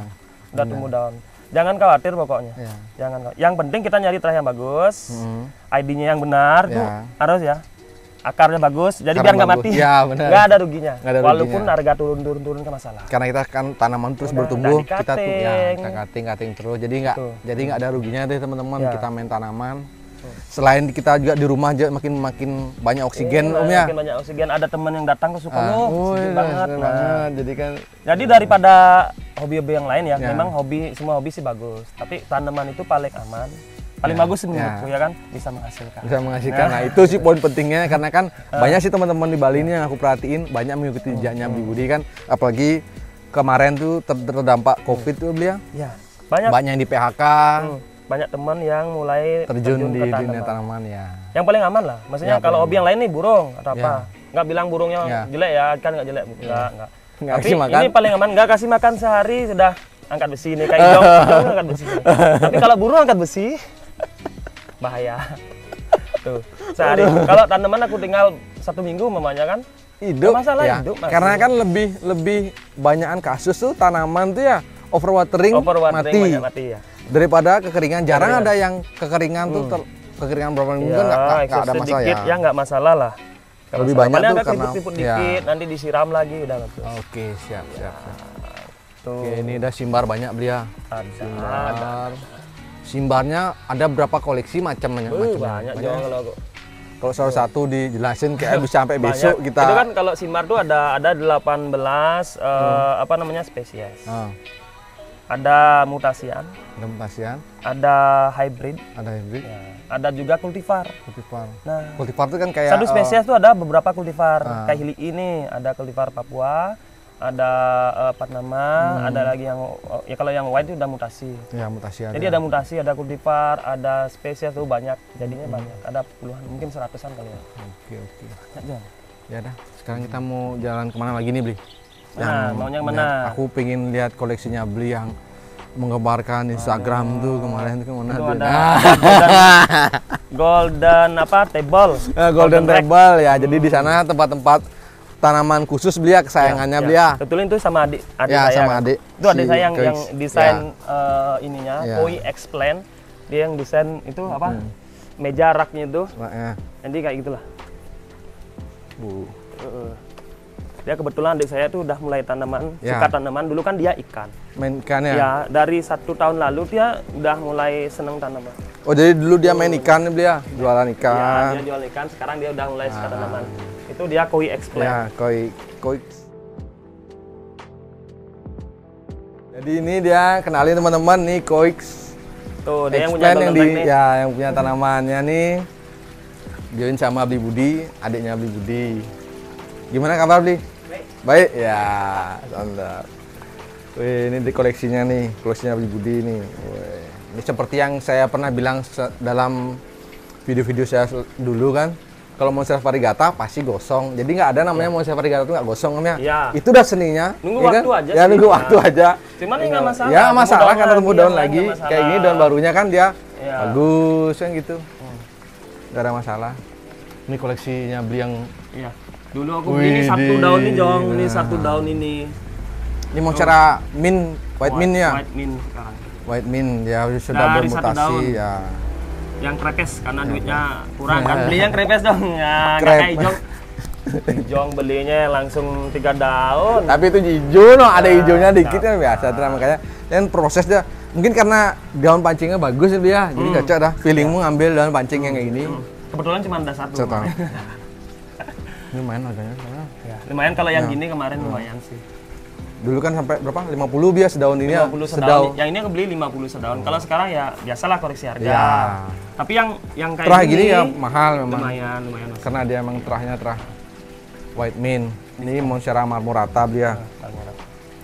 Udah tumbuh daun. Jangan khawatir pokoknya. Jangan. Yang penting kita nyari terah yang bagus, ID-nya yang benar tuh harus ya. Akarnya bagus, jadi biar nggak mati. Ya, benar. Nggak ada ruginya. Walaupun harga turun ke masalah. Karena kita kan tanaman terus bertumbuh, kita tuh kita cutting terus. Jadi nggak ada ruginya deh teman-teman. Kita main tanaman. Selain kita juga di rumah aja makin banyak oksigen Om ya. Makin banyak oksigen. Ada teman yang datang ke Sukono, banget. Jadi daripada hobi-hobi yang lain ya, memang semua hobi sih bagus. Tapi tanaman itu paling aman. Paling bagus sih menurutku ya kan, bisa menghasilkan. Nah itu sih poin pentingnya, karena kan banyak sih teman-teman di Bali ini yang aku perhatiin banyak mengikuti jejaknya Bli Budi kan, apalagi kemarin tuh terdampak COVID tuh Bli ya. Banyak yang di PHK. Banyak teman yang mulai terjun di dunia tanaman ya. Yang paling aman lah, maksudnya kalau hobi yang lain nih burung atau apa, nggak bilang burungnya jelek ya, kan nggak jelek, enggak. Tapi ini paling aman, nggak kasih makan sehari sudah angkat besi nih kayak hijau angkat besi. Tapi kalau burung angkat besi bahaya. Tuh sehari. Kalau tanaman aku tinggal 1 minggu mamanya kan hidup. Masalah hidup. Karena kan lebih banyakan kasus tuh tanaman tuh ya overwatering mati ya. Daripada kekeringan, jarang ada yang kekeringan tuh kekeringan berapa minggu kan nggak ada masalah dikit, ya nggak masalah lah. Lebih banyak tuh ada karena keriput dikit, nanti disiram lagi udah bagus. Oke, siap. Oke, ini udah simbar banyak Bli ya. Simbarnya ada berapa koleksi macamnya? Banyak kalau salah satu dijelasin kayak bisa sampai besok kita. Itu kan kalau simbar tuh ada 18 apa namanya spesies. Ada mutasian. Ada hybrid. Ya. Ada juga kultivar. Nah, kultivar itu kan kayak satu spesies tuh ada beberapa kultivar. Kayak hili ini ada kultivar Papua, ada Panama, ada lagi yang ya kalau yang white itu udah mutasi. Ya, mutasi ada. Jadi ada mutasi, ada kultivar, ada spesies tuh banyak. Jadinya banyak. Ada puluhan, mungkin 100-an kali ya. Oke. Banyak. Ya dah, sekarang kita mau jalan kemana lagi nih Bli? Maunya mana? Aku pengen lihat koleksinya Bli yang menggambarkan Instagram tuh kemarin tuh kemana tuh? Ada golden apa table? Golden table ya. Jadi di sana tempat-tempat tanaman khusus Bli ya, kesayangannya Bli ya. Betulin tuh sama adik ya, saya. Sama kan? adik. Itu adik saya yang desain ininya, Koi Explain. Dia yang desain itu apa? Meja raknya itu. Jadi kayak gitulah. Dia kebetulan adik saya tuh udah mulai tanaman, suka tanaman. Dulu kan dia ikan. Main ikan ya? Ya, dari 1 tahun lalu dia udah mulai seneng tanaman. Oh, jadi dulu dia main ikan Bli ya? Jualan ikan. Ya, dia jual ikan, sekarang dia udah mulai suka tanaman. Itu dia Koi Explain. Ya, Koi. Jadi ini dia, kenalin teman-teman nih Koi. Tuh, dia yang punya yang punya tanamannya nih. Join sama Bli Budi, adiknya Bli Budi. Gimana kabar Bli? Baik ya, mantap. Wih, ini di koleksinya nih, koleksinya Bli Budi nih. Wih. Ini seperti yang saya pernah bilang dalam video-video saya dulu kan, kalau monstera variegata pasti gosong. Jadi nggak ada namanya monstera variegata itu nggak gosong namanya. Iya. Itu udah seninya. Nunggu ya waktu kan? aja Ya sih. nunggu waktu aja. Cuman ini nggak masalah. Ya masalah Tumbuh karena tumbuh daun yang lain lagi. nggak Kayak ini masalah. daun barunya kan dia Iya. bagus kan gitu. Nggak ada masalah. Ini koleksinya beli yang Iya. Dulu aku beli ini satu daun nih, Jong. Ini satu daun ini. ini monstera mint, white mint ya. White mint sekarang. White mint ya sudah Dari satu daun. bermutasi ya. Yang krepes karena duitnya kurang kan. Beli yang krepes dong. Ya, nggak Krep. kayak Jong. Jong belinya langsung 3 daun. Tapi itu hijau, no. Ada hijaunya dikit kan biasa tuh makanya. Dan prosesnya mungkin karena daun pancingnya bagus ya dia, jadi cocok dah. Feelingmu ngambil daun pancing yang kayak gini. Kebetulan cuma ada satu. Saya tahu. Ini lumayan harganya. Ya, lumayan kalau yang gini kemarin lumayan sih. Dulu kan sampai berapa? 50 bias sedaun ini ya. 50 sedaun. Yang ini aku beli 50 sedaun. Kalau sekarang ya biasalah koreksi harga. Ya. Tapi yang kayak Terah gini ya mahal memang. lumayan. Karena dia emang terahnya terah white mint. Ini monstera marmorata dia.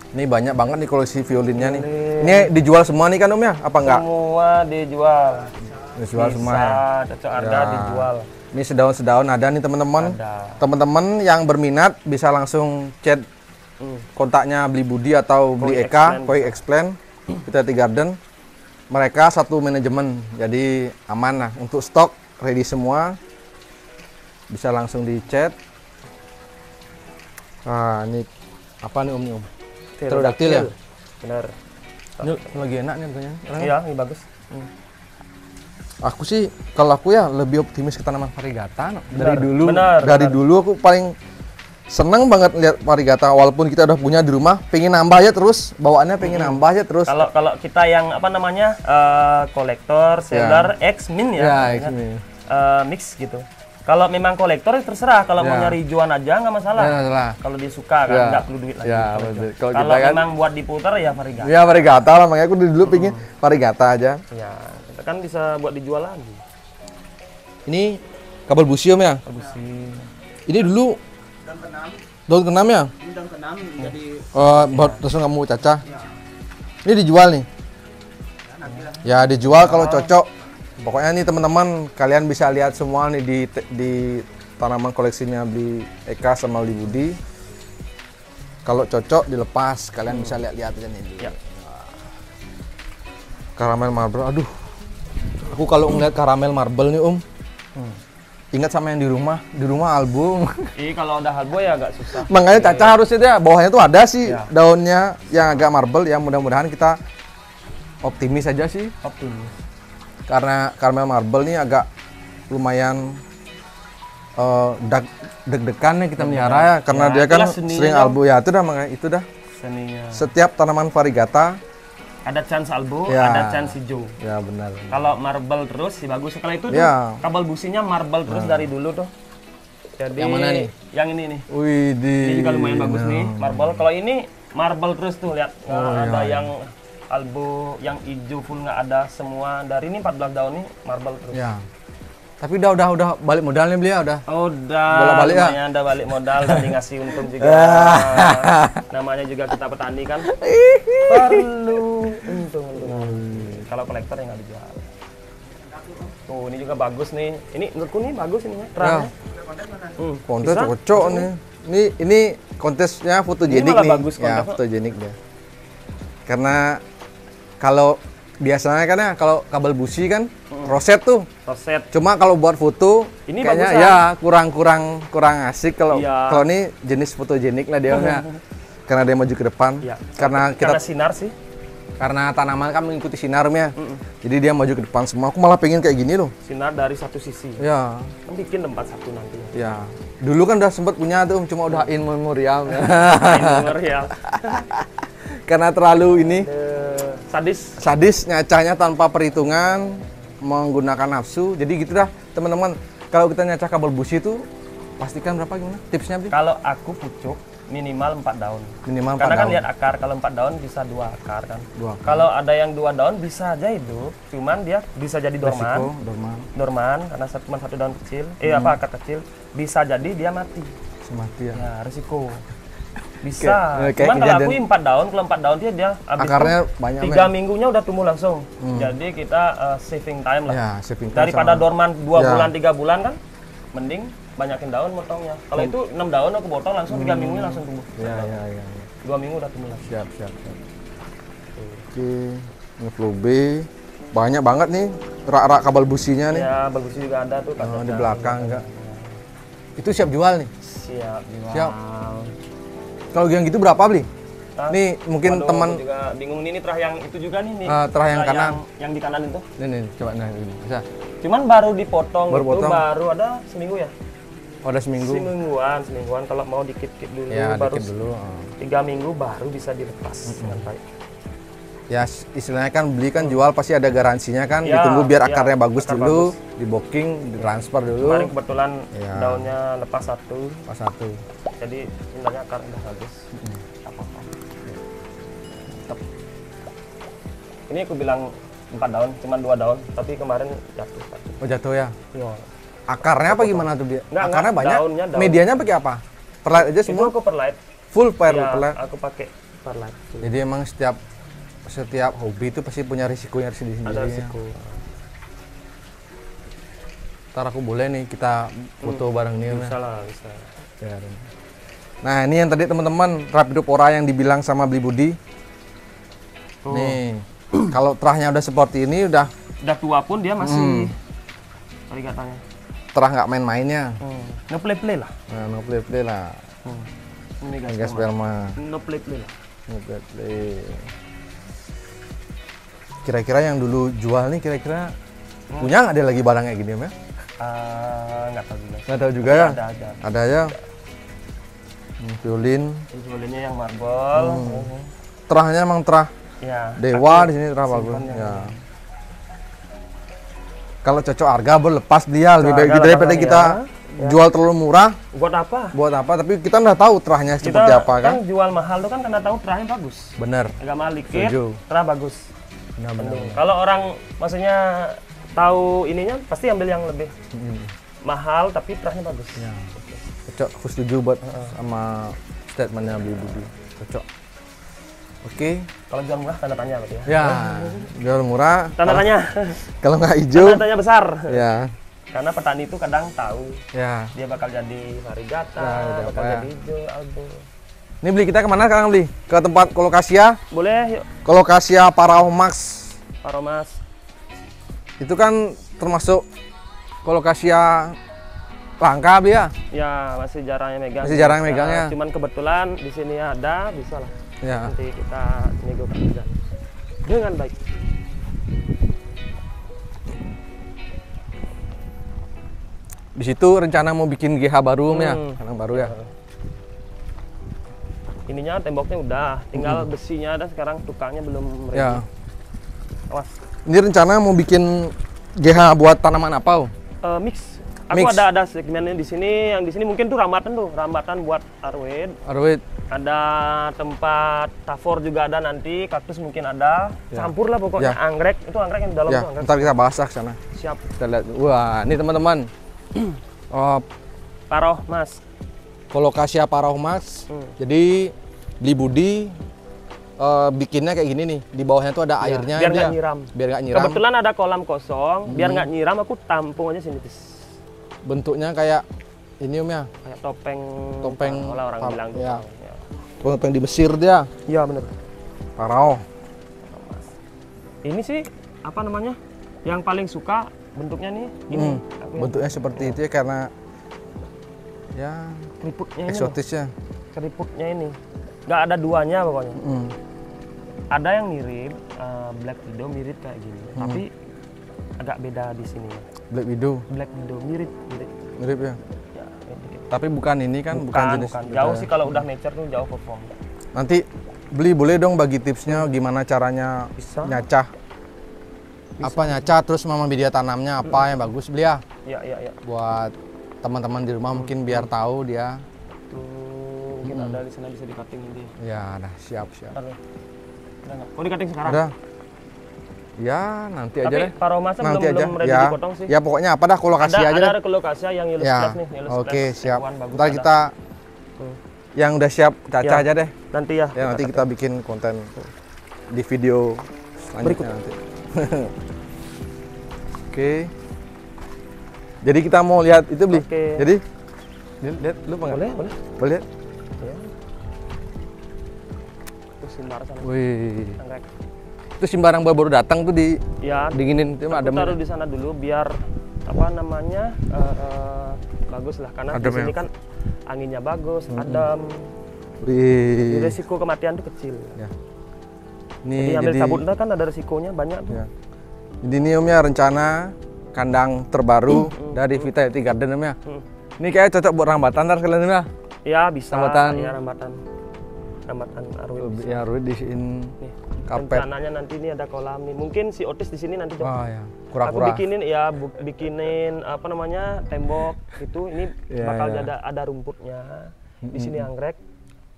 Ini banyak banget nih koleksi violinnya nih. Ini dijual semua nih kan Om ya? Apa enggak? Semua dijual. Dijual semua ya. Cocok harga Ya. dijual. Ini sedaun-sedaun ada nih teman-teman. Ada. Teman-teman yang berminat bisa langsung chat kontaknya Beli Budi atau Beli Koi Eka, Explain. Koi Explain, Vitality Garden. Mereka satu manajemen, jadi aman lah untuk stok ready semua. Bisa langsung di chat. Nah, ini apa nih Om? Pterodactyl ya? Bener. Ini lagi enak nih harganya. Iya, ini bagus. Aku sih, kalau aku ya lebih optimis ke tanaman variegata. No. Dari dulu, benar, dulu aku paling seneng banget lihat variegata. Walaupun kita udah punya di rumah, pengen nambah aja terus, bawaannya pengen nambah aja terus. Kalau kita yang apa namanya kolektor, seller, X-min ya, Ya, ingat? ini. Mix gitu. Kalau memang kolektor ya terserah. Kalau mau Ya. nyari juan aja nggak masalah. Ya, salah. Kalau dia suka kan Ya. nggak perlu duit lagi. Ya, Kalau betul. jual. Kalau Kalau kita kan- memang buat diputar ya variegata. Ya variegata lah, makanya aku dulu pengen variegata aja. Ya, kita kan bisa buat dijual lagi. Ini kabel busium ya? Produksi. Ini dulu daun ke-6 ya? Daun ke-6 jadi Buat langsung kamu cacah. Ini dijual nih. Ya dijual kalau cocok. Pokoknya nih teman-teman, kalian bisa lihat semua nih di tanaman koleksinya Beli Eka sama Beli Budi. Kalau cocok dilepas, kalian bisa lihat-lihat aja nih. Ya. Karamel marble, aduh. Aku kalau ngeliat karamel marble nih ingat sama yang di rumah album. Kalau udah halbo ya agak susah. Makanya Caca harusnya dia bawahnya tuh ada sih Ya. daunnya yang agak marble ya, mudah-mudahan kita optimis aja sih Optimis. karena caramel marble nih agak lumayan deg-degan nih kita melihara ya karena Ya, dia kan itulah seninya sering dong. albu ya, itu dah makanya itu dah Seninya. setiap tanaman variegata Ada chance albo, Ya. ada chance hijau. ya benar. Kalau marble terus sih bagus. Kalau itu tuh Ya. kabel businya marble terus dari dulu tuh. Jadi Yang mana nih? Yang ini nih. Wih Ini juga lumayan bagus nih, marble. Kalau ini marble terus tuh lihat. Nggak ada yang albo, yang hijau full nggak ada semua. Dari ini 14 daun nih marble terus. ya. Tapi udah balik modalnya beli ya udah. Udah, Bolak-balik ya? lumayan udah balik modal dan ngasih untung juga. Namanya juga kita petani kan. Perlu untung. Kalau kolektor yang nggak dijual. Tuh ini juga bagus nih. Ini menurutku nih bagus ini ya. Terangnya. Kontes Bisa? cocok nih. Ini kontesnya fotogenik Ini malah nih. bagus Ya, kontesnya. fotogenik dia. Karena kalau biasanya kan ya kalau kabel busi kan roset tuh. Roset. Cuma kalau buat foto Ini kayaknya bagusan. ya kurang asik kalau Iya. kalau ini jenis fotogenik lah dia mah. Karena dia maju ke depan. Ya. Karena kita Karena sinar sih. karena tanaman kan mengikuti sinarnya. Jadi dia maju ke depan semua. Aku malah pengen kayak gini loh. Sinar dari satu sisi. Ya. Kan bikin tempat satu nanti. Ya. Dulu kan udah sempat punya tuh cuma udah in memorial. Ya. Karena terlalu ini Sadis. sadis nyacahnya tanpa perhitungan, menggunakan nafsu. Jadi gitu dah teman-teman. Kalau kita nyacah kabel busi itu pastikan berapa gimana? Tipsnya Bli? Kalau aku pucuk minimal 4 daun. Minimal 4 Karena kan daun. lihat akar, kalau 4 daun bisa 2 akar kan. 2 akar. Kalau ada yang 2 daun bisa aja hidup, cuman dia bisa jadi Resiko, dorman. dorman, Dorman karena cuma 1 daun kecil, akar kecil, bisa jadi dia mati. semati ya. Ya, risiko. Bisa. Kayak Cuman kalau aku kejadian- 4 daun, kalau 4 daun dia habis Akarnya itu banyak, 3 men. minggunya udah tumbuh langsung. Jadi kita saving time lah. Ya, saving time Daripada sama- dorman 2 Ya. bulan, 3 bulan kan, mending banyakin daun motongnya. Kalau itu 6 daun aku potong langsung 3 minggu langsung tumbuh. Iya. 2 minggu udah tumbuh lagi. Siap. Oke, ini flow B. Banyak banget nih rak-rak kabel businya nih. Ya, bagus juga ada tuh di belakang enggak. Itu siap jual nih. Siap jual. Siap. Kalau yang gitu berapa beli? Nih mungkin teman juga bingung ini terah yang itu juga nih. Terah yang kanan. Yang di kanan itu. Nih coba ini. Bisa. Cuman baru dipotong baru ada seminggu ya. Oh, ada seminggu. Semingguan kalau mau dikit-dikit dulu ya, baru dikit dulu. 3 minggu baru bisa dilepas dengan baik. Ya istilahnya kan beli kan jual pasti ada garansinya kan, ditunggu biar akarnya bagus dulu, di-booking, ditransfer dulu. Kemarin kebetulan daunnya lepas satu. Jadi sebenarnya akar udah bagus. Apa-apa. Ini aku bilang 4 daun, cuma 2 daun, tapi kemarin jatuh. Oh jatuh ya? Iya. Akarnya apa gimana tuh dia? Akarnya banyak. Daun. Medianya pakai apa? Perlite aja semua? Itu aku perlite. Full perlite. Aku pakai perlite. Jadi emang setiap hobi itu pasti punya risikonya sendiri. Ada risiko. Ntar aku boleh nih kita foto bareng nih. Bisa lah, bisa. Nah ini yang tadi teman-teman Rapidopora yang dibilang sama Bli Budi. Nih kalau terahnya udah seperti ini udah tua pun dia masih katanya. Terah nggak main-mainnya. No play lah. Nah, no play lah. Ini gas sperma. No play lah. No play. Kira-kira yang dulu jual nih kira-kira punya nggak dia lagi barang kayak gini ya? Nggak tahu juga. Nggak tahu juga ya? Ada ya. Violinnya yang marble. Terahnya emang terah dewa di sini terah bagus. Ya. Kalau cocok harga berlepas dia lebih baik daripada kita jual terlalu murah. Buat apa? Tapi kita nggak tahu terahnya seperti apa kan? Kan jual mahal tuh kan karena tahu terahnya bagus. Bener. Agak mahal dikit, terah bagus. Kalau orang maksudnya tahu ininya pasti ambil yang lebih mahal tapi terahnya bagus. Ya. Cocok, aku setuju buat sama statementnya Bli Budi. Cocok. Oke. Kalau jual murah tanda tanya berarti ya. Ya, jual murah. Tanda tanya. Kalau nggak hijau. Tanda tanya besar. Ya. Karena petani itu kadang tahu. Ya. Dia bakal jadi varigata, bakal jadi hijau, albo. Ini Bli kita kemana sekarang Bli? Ke tempat Colocasia? Boleh, yuk. Colocasia Paraomax. Itu kan termasuk Colocasia langka Bli ya? Ya, masih jarang megang. Megangnya. Cuman kebetulan di sini ada, bisa lah. Ya. Nanti kita negokan juga dengan baik. Di situ rencana mau bikin GH baru ya? Kandang baru ya? Ininya temboknya udah, tinggal besinya ada, sekarang tukangnya belum ready. Ya. Awas. Ini rencana mau bikin GH buat tanaman apa? Mix. Aku ada segmennya di sini, yang di sini mungkin tuh rambatan buat arwed. Ada tempat tafor juga ada nanti, kaktus mungkin ada. Campur lah pokoknya, anggrek, itu anggrek yang di dalam tuh anggrek. Ntar kita bahas ke sana. Siap. Kita lihat. Wah, ini teman-teman. Paraomax. Colocasia Paraomax. Jadi Bli Budi bikinnya kayak gini nih, di bawahnya tuh ada airnya biar nggak nyiram. Kebetulan ada kolam kosong, biar nggak nyiram aku tampung aja sini. Bentuknya kayak ini ya, kayak topeng orang bilang tuh. Ya. Topeng di Mesir dia. Iya bener. Parao. Ini sih apa namanya? Yang paling suka bentuknya nih ini. Bentuknya seperti itu ya karena ya keriputnya eksotisnya. Keriputnya ini nggak ada duanya pokoknya. Ada yang mirip Black Widow, mirip kayak gini, tapi agak beda di sini. Black Widow mirip ya. Tapi bukan ini kan, bukan jenis. Jauh sih kalau udah mature tuh jauh perform. Nanti Bli boleh dong bagi tipsnya gimana caranya nyacah. Apa nyacah terus mama media tanamnya apa yang bagus Bli ya? Iya. Buat teman-teman di rumah mungkin biar tahu dia. Tuh, mungkin ada di sana bisa di cutting nanti. Ya, dah siap. Mau di cutting sekarang? Udah. Ya, nanti aja deh. Paraomax belum ready dipotong sih. Ya, pokoknya apa dah Colocasia aja deh. Ada Colocasia yang yellow splash nih, Oke, siap. Ntar kita yang udah siap cacah aja deh. Nanti ya. Ya, nanti kita bikin konten di video selanjutnya nanti. Oke. Jadi kita mau lihat itu beli. Oke. Jadi lihat lu apa nggak? Boleh. Boleh lihat. Ya. Itu simbar sana. Wih. Anggrek. Itu simbarang baru datang tuh di Ya, dinginin itu ada taruh di sana dulu biar apa namanya bagus lah karena di Adem sini ya? kan anginnya bagus, adem. Wih. Jadi resiko kematian tuh kecil. Ya. Jadi ambil sabut kan ada resikonya banyak tuh. Ya. Jadi ini Om ya rencana kandang terbaru dari Vitality Garden Om ya. Ini kayak cocok buat rambatan ntar sekalian Om ya. Ya bisa. Rambatan. Ya rambatan Arwin. Bisa. Ya Arwin disiin Nih, karpet. rencananya nanti ini ada kolam nih. Mungkin si Otis di sini nanti. Oh ya, Aku kura-kura. bikinin apa namanya tembok gitu. Ini Ya, bakal ya. ada rumputnya. Di sini anggrek.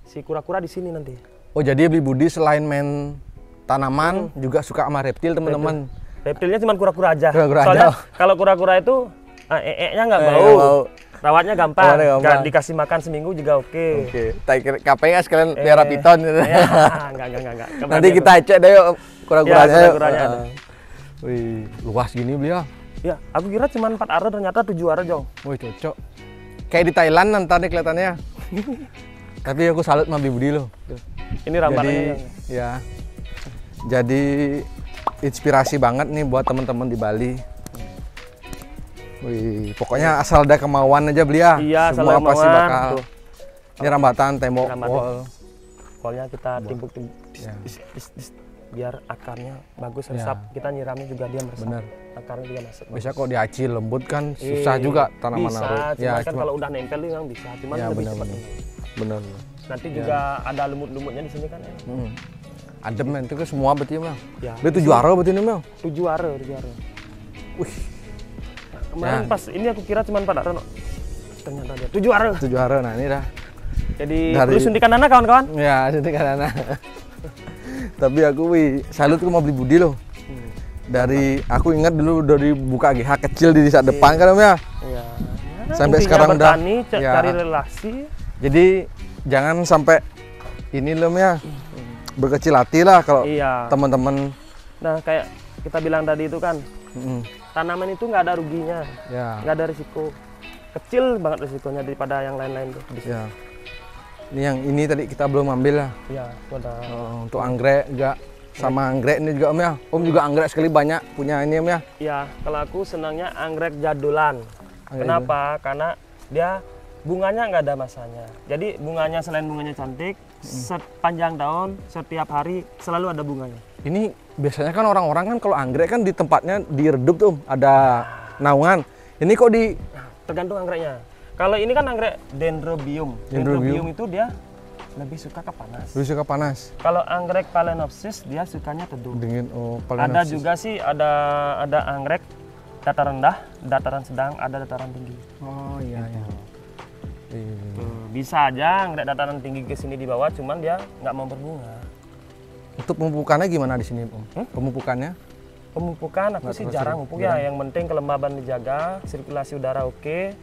Si kura-kura di sini nanti. Oh jadi Beli Budi selain main tanaman juga suka sama reptil teman-teman. Reptilnya cuma kura-kura aja. Kura-kura Soalnya aja. kalau kura-kura itu nya nggak Nggak bau. bau. Rawatnya gampang. Rawatnya gampang. Nggak dikasih makan seminggu juga oke. Oke, KPnya sekalian pelihara piton gitu. Ya, enggak. Nanti kita cek deh yuk kura-kuranya. Ya, kura-kuranya ada. Wih, luas gini beliau. Ya, aku kira cuma 4 are ternyata 7 are, Jong. Wih, cocok. Kayak di Thailand nanti kelihatannya. Tapi aku salut sama Beli Budi loh. Ini rambatannya. Jadi, Jong. ya. Jadi inspirasi banget nih buat teman-teman di Bali. Wih, pokoknya asal ada kemauan aja beli ya. Iya, Semua asal pasti kemauan. bakal. Tuh. Ini rambatan, tembok, Rambatan. wall. Wallnya kita timbuk-timbuk Ya. biar akarnya bagus Ya. resap. Kita nyiramnya juga dia meresap. Bener. Akarnya juga masuk. Bisa kok diaci lembut kan susah juga tanaman bisa, arut. cuman kan kalau udah nempel itu memang bisa, cuman Ya, lebih benar, cepat. benar. Bener. Nanti juga ada lumut-lumutnya di sini kan ya. Adem men, itu kan semua berarti Mel. Ya. Berarti 7 aro berarti ini Mel. 7 are. Wih, Kemarin Ya. pas ini aku kira cuma 4 are, no. Ternyata dia 7 are. 7 aro. Nah, ini dah. Jadi Dari- perlu suntikan dana kawan-kawan. Ya, suntik anak. Tapi aku salut sama Beli Budi loh. Dari aku ingat dulu dari buka GH kecil di desa depan kan Om ya. Iya. Sampai Intinya sekarang udah. bertani, Ya. cari relasi. Jadi jangan sampai ini loh Om ya. Berkecil hati lah kalau Iya. teman-teman. Nah, kayak kita bilang tadi itu kan, tanaman itu nggak ada ruginya, Ya. nggak ada risiko. Kecil banget risikonya daripada yang lain-lain tuh. Ya. Ini yang ini tadi kita belum ambil lah. Iya, itu ada. Untuk anggrek juga sama anggrek ini juga Om ya. Om juga anggrek sekali banyak punya ini Om ya. Iya, kalau aku senangnya anggrek jadulan. Kenapa? Karena dia bunganya nggak ada masanya. Jadi bunganya selain bunganya cantik, sepanjang tahun, setiap hari selalu ada bunganya. Ini biasanya kan orang-orang kan kalau anggrek kan di tempatnya diredup tuh ada naungan. Ini kok di Tergantung anggreknya. Kalau ini kan anggrek dendrobium. Dendrobium itu dia lebih suka ke panas. lebih suka panas. Kalau anggrek phalaenopsis dia sukanya teduh. Dingin Ada phalaenopsis. juga sih ada anggrek dataran rendah, dataran sedang, ada dataran tinggi. Oh iya iya. Bisa aja anggrek dataran tinggi ke sini di bawah, cuman dia nggak mau berbunga. Untuk pemupukannya gimana di sini Om? Pemupukannya? Pemupukan aku sih jarang pupuk ya. Yang penting kelembaban dijaga, sirkulasi udara oke.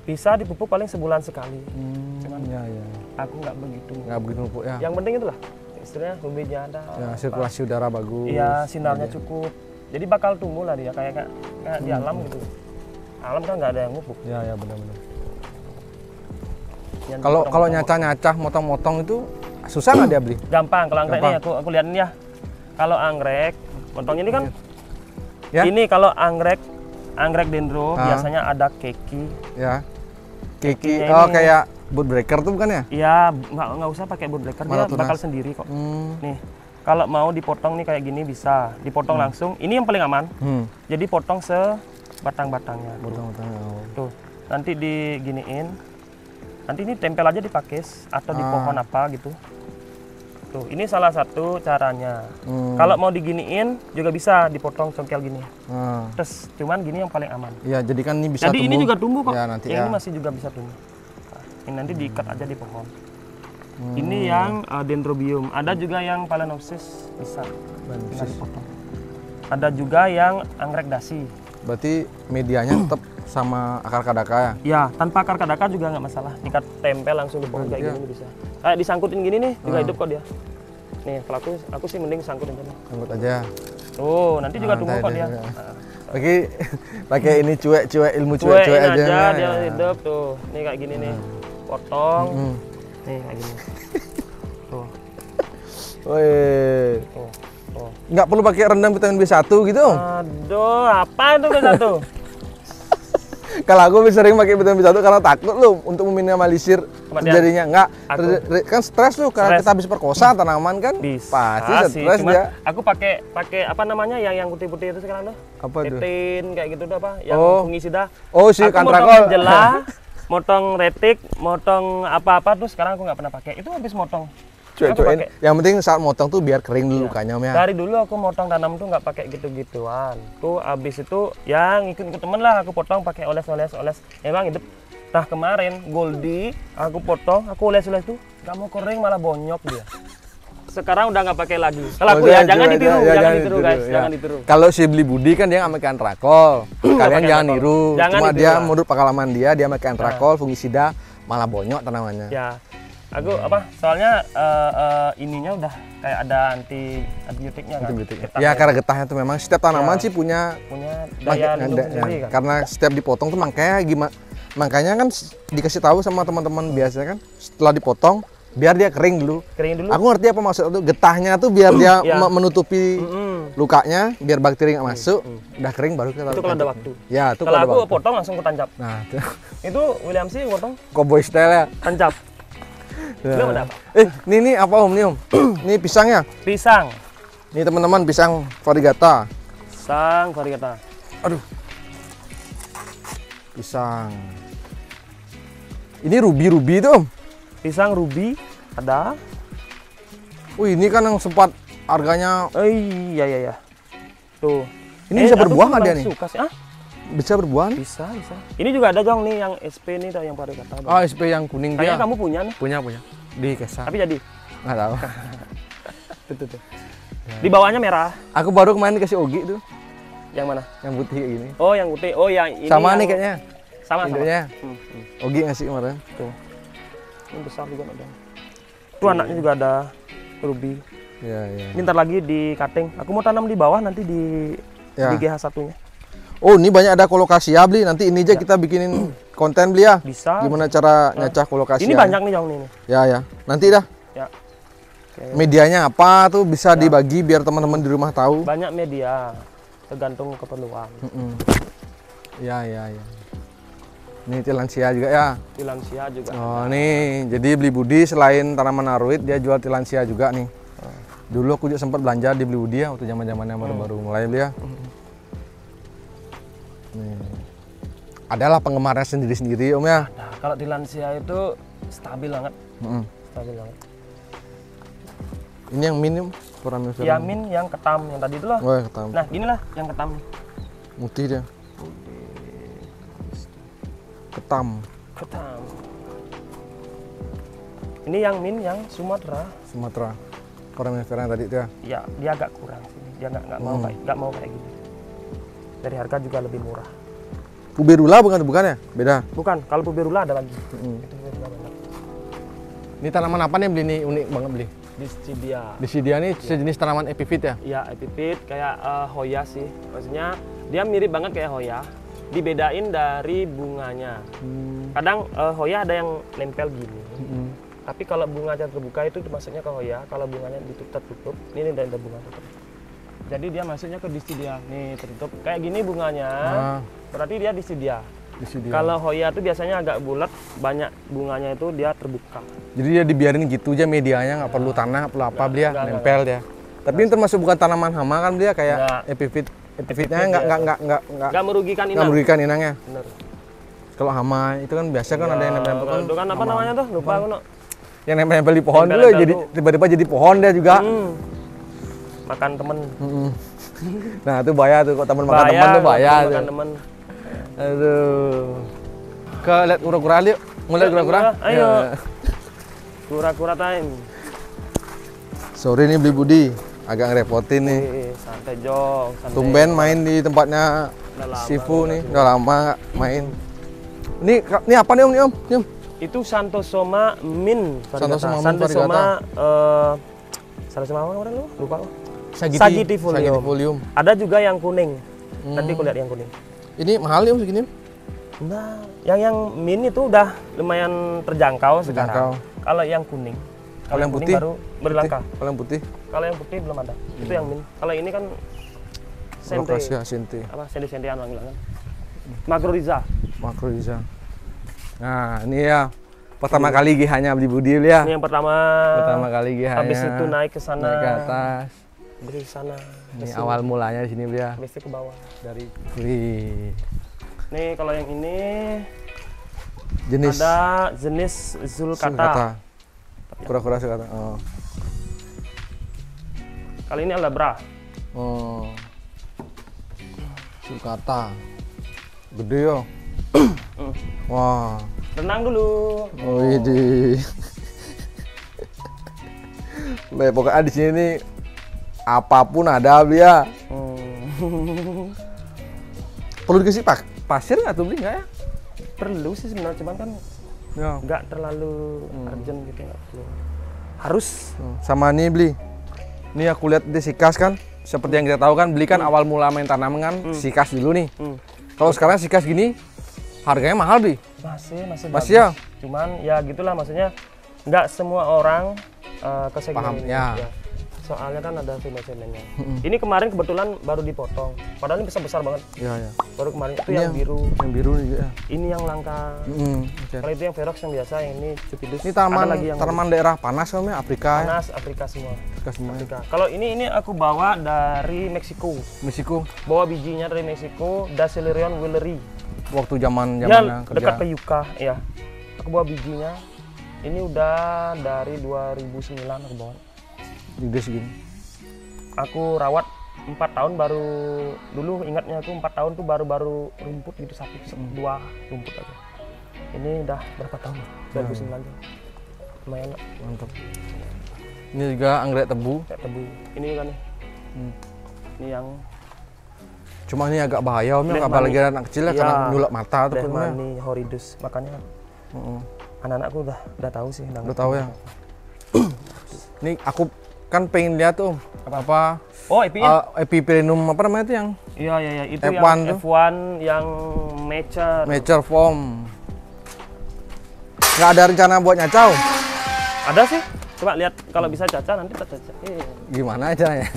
Bisa dipupuk paling sebulan sekali. Cuman Iya iya. aku nggak begitu. Nggak begitu pupuk ya. Yang penting itulah, istilahnya bumbunya ada. Ya sirkulasi udara bagus. Iya, sinarnya cukup. Jadi bakal tumbuh lah dia kayak di alam gitu. Alam kan nggak ada yang pupuk. Iya iya benar-benar. Yang Kalau dipotong-potong. nyacah-nyacah, motong-motong itu susah nggak dia beli? Gampang. Kalau anggrek ini Gampang. aku liatin ya. Kalau anggrek, potong ini kan. Ya? Ini kalau anggrek dendro Ah. biasanya ada keki. Ya. Kiki, Kekinya ini- kayak boot breaker tuh bukan ya? Iya, nggak usah pakai boot breaker, Malah dia tunas. bakal sendiri kok. Nih, kalau mau dipotong nih kayak gini bisa, dipotong langsung. Ini yang paling aman. Jadi potong sebatang-batangnya. Potong-potong. Tuh, nanti diginiin. Nanti ini tempel aja di pakis atau di pohon apa gitu. Tuh, ini salah satu caranya. Kalau mau diginiin juga bisa dipotong congkel gini. Terus, cuman gini yang paling aman. Iya, jadi kan ini bisa Jadi tumbuh. ini juga tumbuh kok. Ya, nanti yang ya. ini masih juga bisa tumbuh. Nah, ini nanti diikat aja di pohon. Ini yang dendrobium. Ada juga yang phalaenopsis bisa. Tinggal dipotong. Ada juga yang anggrek dasi. Berarti medianya tetap sama akar kadaka ya? Ya, tanpa akar kadaka juga nggak masalah. Ikat tempel langsung di pohon kayak gini bisa. Kayak disangkutin gini nih, juga hidup kok dia. Nih, kalau aku sih mending sangkutin aja. Angkut aja. Oh, nanti juga tumbuh kok dia. Pakai ini cuek ilmu cuek aja. Dia hidup tuh. Nih kayak gini nih. Potong. Nih kayak gini. Tuh. Woi. Tuh. Nggak perlu pakai rendam vitamin B1 gitu. Aduh, apa itu B1? Kalau aku sering pakai vitamin B1 karena takut loh untuk meminimalisir terjadinya. Enggak, kan stres tuh karena kita habis perkosa tanaman kan. Pasti stres dia. Aku pakai apa namanya yang putih-putih itu sekarang tuh? Apa tuh? Tetin kayak gitu tuh apa? Yang fungisida. Oh, si Kantrakol. Motong retik, motong apa-apa tuh sekarang aku nggak pernah pakai. Itu habis motong. Cuek-cuekin. Yang penting saat motong tuh biar kering dulu lukanya. Dari dulu aku motong tanam tuh nggak pakai gitu-gituan. Tuh abis itu yang ikut temen lah aku potong pakai oles. Emang hidup. Nah kemarin Goldie aku potong, aku oles tuh nggak mau kering malah bonyok dia. Sekarang udah nggak pakai lagi. Kalau aku ya jangan ditiru guys, jangan ditiru. Kalau si Beli Budi kan dia nggak pakai Kantrakol. Kalian jangan niru. Cuma dia menurut pengalaman dia pakai Kantrakol, fungisida malah bonyok tanamannya. Ya. Aku soalnya ininya udah kayak ada antibiotiknya kan. Ya karena getahnya tuh memang setiap tanaman sih punya daya lindung sendiri kan. Karena setiap dipotong tuh makanya kan dikasih tahu sama teman-teman biasanya kan setelah dipotong biar dia kering dulu. Aku ngerti apa maksud itu, getahnya tuh biar dia menutupi lukanya biar bakteri nggak masuk. Udah kering baru kita. Itu kalau ada waktu. Ya, itu kalau aku potong langsung kutancap. Nah, itu William sih potong cowboy style ya. Tancap. Belum ada apa? Ini apa Om? Ini pisangnya. Pisang. Ini teman-teman pisang variegata. Pisang variegata. Aduh. Pisang. Ini ruby itu Om. Pisang ruby ada. Ini kan yang sempat harganya. Iya. Tuh. Ini bisa berbuah nggak dia nih? Suka sih. Bisa berbuah? Bisa. Ini juga ada Jong nih yang SP nih yang variegata. SP yang kuning dia. Kayaknya kamu punya nih. Punya. Di Kesa. Tapi jadi? Nggak tahu. Tuh. Di bawahnya merah. Aku baru kemarin dikasih Ogi tuh. Yang mana? Yang putih kayak gini. Oh, yang putih. Oh, yang ini. Sama nih kayaknya. Sama. Ogi ngasih kemarin. Tuh. Ini besar juga ada. Tuh anaknya juga ada ruby. Iya. Ini ntar lagi di cutting. Aku mau tanam di bawah nanti di GH1-nya. Oh, ini banyak ada kolokasi ya, Bli. Nanti ini aja kita bikinin konten, Bli ya. Bisa. Gimana cara nyacah kolokasi? Ini banyak nih, Jong nih. Ya. Nanti dah. Ya. Medianya apa tuh bisa dibagi biar teman-teman di rumah tahu. Banyak media, tergantung keperluan. Ya. Ini tilansia juga ya. Tilansia juga. Oh, nih. Jadi Beli Budi selain tanaman aroid dia jual tilansia juga nih. Dulu aku juga sempat belanja di Beli Budi ya waktu zaman-zamannya baru-baru mulai Beli ya. Nih. Adalah penggemarnya sendiri-sendiri Om ya. Nah, kalau tilansia itu stabil banget. Stabil banget. Ini yang minim foraminifera. Ya min yang ketam yang tadi itu loh. Oh, ketam. Nah, inilah yang ketam. Mutih dia. Ketam. Ini yang min yang Sumatera. Foraminifera yang tadi itu ya. Iya, dia agak kurang sini. Dia nggak mau kayak gini. Dari harga juga lebih murah. Puberula bukan ya? Beda. Bukan, kalau puberula ada lagi. Itu puberula banget. Ini tanaman apa nih Beli? Ini unik banget Beli. Dischidia ini sejenis tanaman epiphyt ya? Iya, epiphyt kayak Hoya sih. Maksudnya dia mirip banget kayak Hoya. Dibedain dari bunganya. Kadang Hoya ada yang nempel gini. Tapi kalau bunganya terbuka itu masuknya ke Hoya. Kalau bunganya tertutup, ini ada bunga tertutup. Jadi dia masuknya ke Dischidia. Nih tertutup kayak gini bunganya. Berarti dia Dischidia. Kalau Hoya itu biasanya agak bulat, banyak bunganya itu dia terbuka. Jadi dia dibiarin gitu aja medianya, nggak perlu tanah, nggak perlu apa dia, nempel dia. Tapi ini termasuk bukan tanaman hama kan dia kayak epiphyt. Epiphytnya nggak merugikan inangnya. Bener. Kalau hama itu kan biasa kan ada yang nempel kan. Itu kan apa namanya tuh? Lupa aku. Yang nempel di pohon dulu jadi tiba-tiba jadi pohon dia juga. Makan temen. Nah itu bahaya tuh kok temen makan temen tuh bahaya tuh. Makan temen. Aduh. Ke lihat kura-kura yuk. Ngeliat kura-kura. Ayo. Kura-kura time. Sorry nih Beli Budi, agak ngerepotin nih. Santai Jong. Tumben main di tempatnya Sifu nih. Udah lama nggak main. Ini apa nih Om? Itu Xanthosoma min. Xanthosoma Xanthosoma apa orang lu? Lupa kok. Sagitifolium. Ada juga yang kuning. Nanti aku lihat yang kuning. Ini mahal ya segini? Nah, yang mini itu udah lumayan terjangkau sekarang. Kalau yang kuning, kalau yang putih baru berlangka. Kalau yang putih? Kalau yang putih belum ada. Itu yang mini. Kalau ini kan sente. Apa sente-sentean lang-langan. Makroriza. Nah, ini ya pertama kali GH-nya beli Budi ya. Ini yang pertama kali GH-nya. Habis itu naik ke sana. Naik ke atas. Habis ke sana. Ini awal mulanya di sini ya. Habis itu ke bawah dari. Wih. Nih kalau yang ini jenis Zulkata. Kura-kura Zulkata. Oh. Kali ini Alabra. Oh. Zulkata. Gede yo. Wah. Renang dulu. Oh, ini. Pokoknya di sini nih, apapun ada ya. Perlu dikasih pasir nggak tuh beli nggak ya? Perlu sih sebenarnya, cuman kan nggak terlalu urgent gitu, nggak perlu. Harus. Sama nih beli. Ini aku lihat di sikas kan, seperti yang kita tahu kan, beli kan awal mula main tanaman kan sikas dulu nih. Kalau sekarang sikas gini, harganya mahal beli. Masih ya. Cuman ya gitulah, maksudnya nggak semua orang ke segmen paham ini. ya. Soalnya kan ada semen-semennya. Ini kemarin kebetulan baru dipotong. Padahal ini besar-besar banget. Iya. Baru kemarin itu yang biru. Yang biru nih ya. Ini yang langka. Kalau itu yang Verox yang biasa, yang ini Cupidus. Ini tanaman daerah panas kan ya, Afrika. Panas, Afrika semua. Afrika. Kalau ini aku bawa dari Meksiko. Bawa bijinya dari Meksiko, Dacelerion Willery. Waktu zaman kerja. Dekat ke Yuka, ya. Aku bawa bijinya. Ini udah dari 2009 aku bawa. Juga segini. Aku rawat 4 tahun baru, dulu ingatnya aku 4 tahun tuh baru rumput gitu, dua rumput aja. Ini udah berapa tahun? 2009 aja. Lumayan. Mantap. Ini juga anggrek tebu. Ini juga nih. Ini yang cuma ini agak bahaya om, apalagi anak kecil ya, karena nyulap mata tuh. Ini Horridus, makanya anak-anakku udah tahu sih. Udah tahu ya. Ini aku kan pengen lihat tuh apa? Oh, Epiprenum apa namanya itu yang? Iya, itu F1 yang F1 yang mature form. Nggak ada rencana buat nyacau? Ada sih. Coba lihat kalau bisa caca nanti kita caca. Gimana aja ya?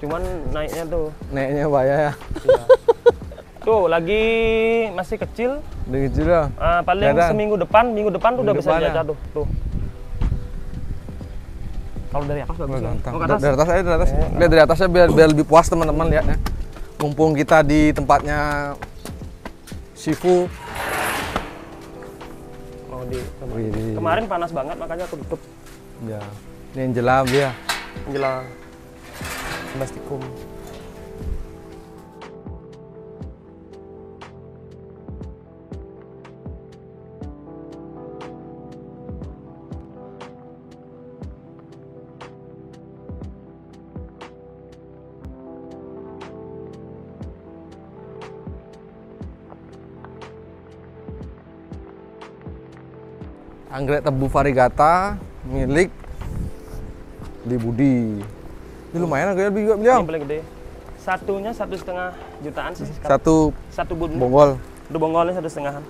Cuman naiknya tuh. Naiknya bahaya ya. Iya. Tuh lagi masih kecil. Udah kecil ya. Paling minggu depan tuh udah bisa caca tuh. Kalau dari atas bagus. Dari atas. Lihat dari atasnya biar lebih puas teman-teman lihatnya. Mumpung kita di tempatnya Sifu. Kemarin panas banget makanya aku tutup. Ya. Ini Angela dia. Angela domesticum. Anggrek tebu variegata milik Budi. Ini lumayan harganya juga beliau. Ini paling gede. Satunya 1,5 jutaan sih. Satu bonggol. Satu bonggolnya 1,5.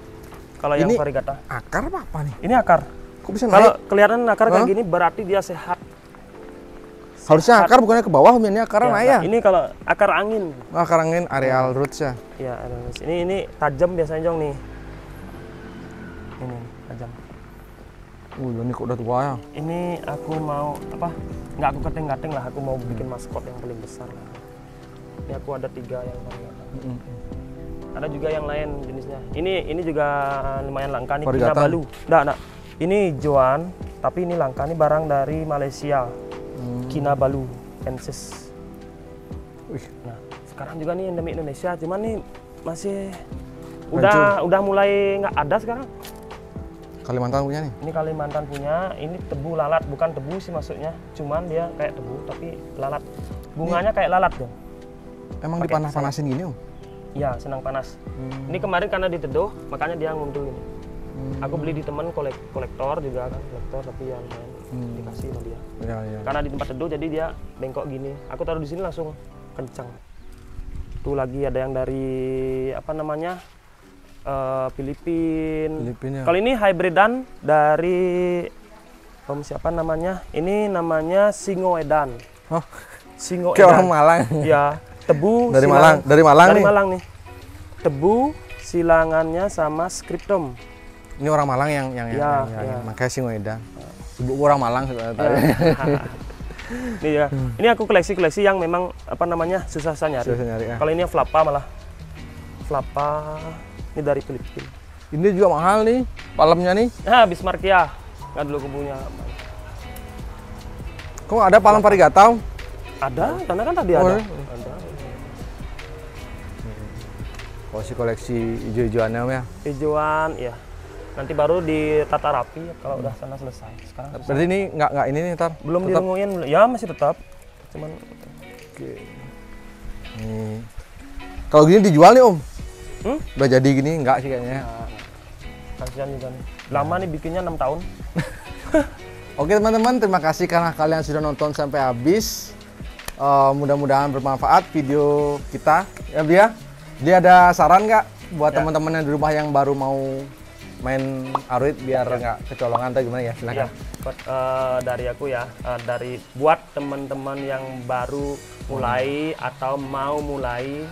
Kalau yang variegata. Akar apa nih? Ini akar. Kok bisa naik? Kalau kelihatan akar kayak gini berarti dia sehat. Harusnya akar bukannya ke bawah, ini akarnya naik ya? Ini kalau akar angin. Akar angin areal roots ya? Iya, ini tajam biasanya Jong nih. Ini tajam. Ini kok udah tua ya? Ini aku mau apa? Nggak aku kating-kating lah, aku mau bikin maskot yang paling besar. Ini aku ada 3 yang variegata. Ada juga yang lain jenisnya. Ini juga lumayan langka nih, Kinabalu. Nggak. Ini hijauan, tapi ini langka, ini barang dari Malaysia. Kinabalu ensis. Nah, sekarang juga nih endemik Indonesia, cuman nih masih udah mulai nggak ada sekarang. Kalimantan punya nih? Ini Kalimantan punya, ini tebu lalat, bukan tebu sih maksudnya, cuman dia kayak tebu tapi lalat. Bunganya kayak lalat dong. Emang dipanas-panasin gini om? Iya, senang panas. Ini kemarin karena diteduh, makanya dia nguntul ini. Aku beli di teman kolektor juga kan, kolektor tapi yang dikasih sama dia. Ya. Karena di tempat teduh jadi dia bengkok gini. Aku taruh di sini langsung kencang. Tuh lagi ada yang dari apa namanya Filipina. Kalau ini hybridan dari siapa namanya? Ini namanya Singoedan. Oh, Singoedan. kayak orang Malang. Ya, tebu dari Malang. Dari Malang dari nih. Malang nih. Tebu silangannya sama scriptum. Ini orang Malang yang makanya Singoedan. Ibu orang Malang sebenarnya. Nih ya. Ini aku koleksi yang memang apa namanya susah nyari. Ya. Kalau ini Flapa malah. Flapa ini dari Filipina. Ini juga mahal nih palemnya nih. Bismarckia. Nggak dulu aku punya. Kok ada palem varigatau? Ada, karena kan tadi ada. Ada. Koleksi hijau-hijauannya ya. Hijauan, ya. Nanti baru ditata rapi kalau udah sana selesai. Sekarang selesai. Berarti ini nggak ini nih ntar? Belum dirunguin, ya masih tetap. Cuman. Oke. Nih. Kalau gini dijual nih Om? Udah jadi gini enggak sih kayaknya? Nah, kasihan juga nih. Lama nih bikinnya 6 tahun. Oke teman-teman, terima kasih karena kalian sudah nonton sampai habis. Mudah-mudahan bermanfaat video kita. Ya Bia, dia ada saran nggak buat teman-teman yang di rumah yang baru mau main aruit biar nggak kecolongan atau gimana ya? Silakan. Ya, dari aku ya, dari buat teman-teman yang baru mulai atau mau mulai,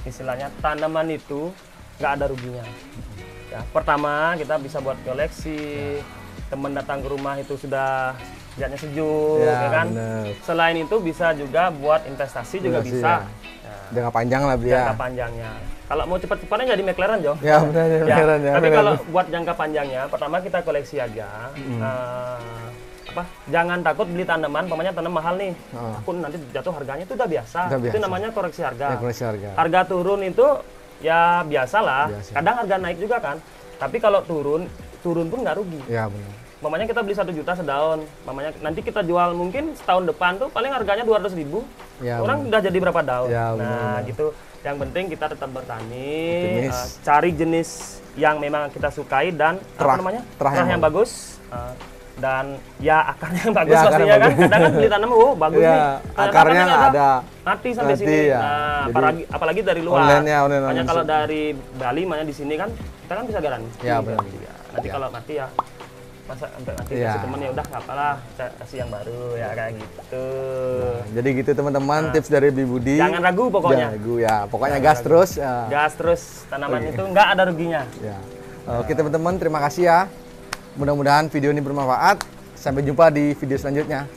istilahnya tanaman itu nggak ada ruginya. Ya, pertama kita bisa buat koleksi, teman datang ke rumah itu sudah lihatnya sejuk, ya kan? Bener. Selain itu bisa juga buat investasi juga bisa. Ya. Jangka panjang lah dia. Jangka panjangnya. Kalau mau cepat-cepatnya jadi McLaren Jo. Ya benar McLaren ya. Tapi kalau buat jangka panjangnya, pertama kita koleksi aja. Jangan takut beli tanaman, pamannya tanam mahal nih. Pun nanti jatuh harganya itu udah biasa. Itu namanya koreksi harga. Ya, koreksi harga. Harga turun itu ya biasalah. Kadang harga naik juga kan. Tapi kalau turun pun nggak rugi. Ya benar. Mamanya kita beli 1 juta sedaun, mamanya nanti kita jual mungkin setahun depan tuh paling harganya 200.000. Ya, orang udah jadi berapa daun. Ya, nah bener. Gitu. Yang penting kita tetap bertani, cari jenis yang memang kita sukai dan terah yang bagus. Dan ya akarnya yang bagus pastinya kan. Kadang kan beli tanaman, bagus nih. Akarnya ada. Mati sampai sini. Ya. Nah, apalagi dari luar. Online. Makanya kalau dari Bali, makanya di sini kan kita kan bisa garansi. Ya benar. Nanti kalau mati ya masa sampai nanti kasih temen ya udah nggak apalah, kasih yang baru ya kayak gitu. Nah, jadi gitu teman-teman, tips dari Bi Budi. Jangan ragu pokoknya. Jangan ragu ya, pokoknya gas terus. Gas terus, tanaman itu nggak ada ruginya. Ya. Oke teman-teman, terima kasih ya. Mudah-mudahan video ini bermanfaat. Sampai jumpa di video selanjutnya.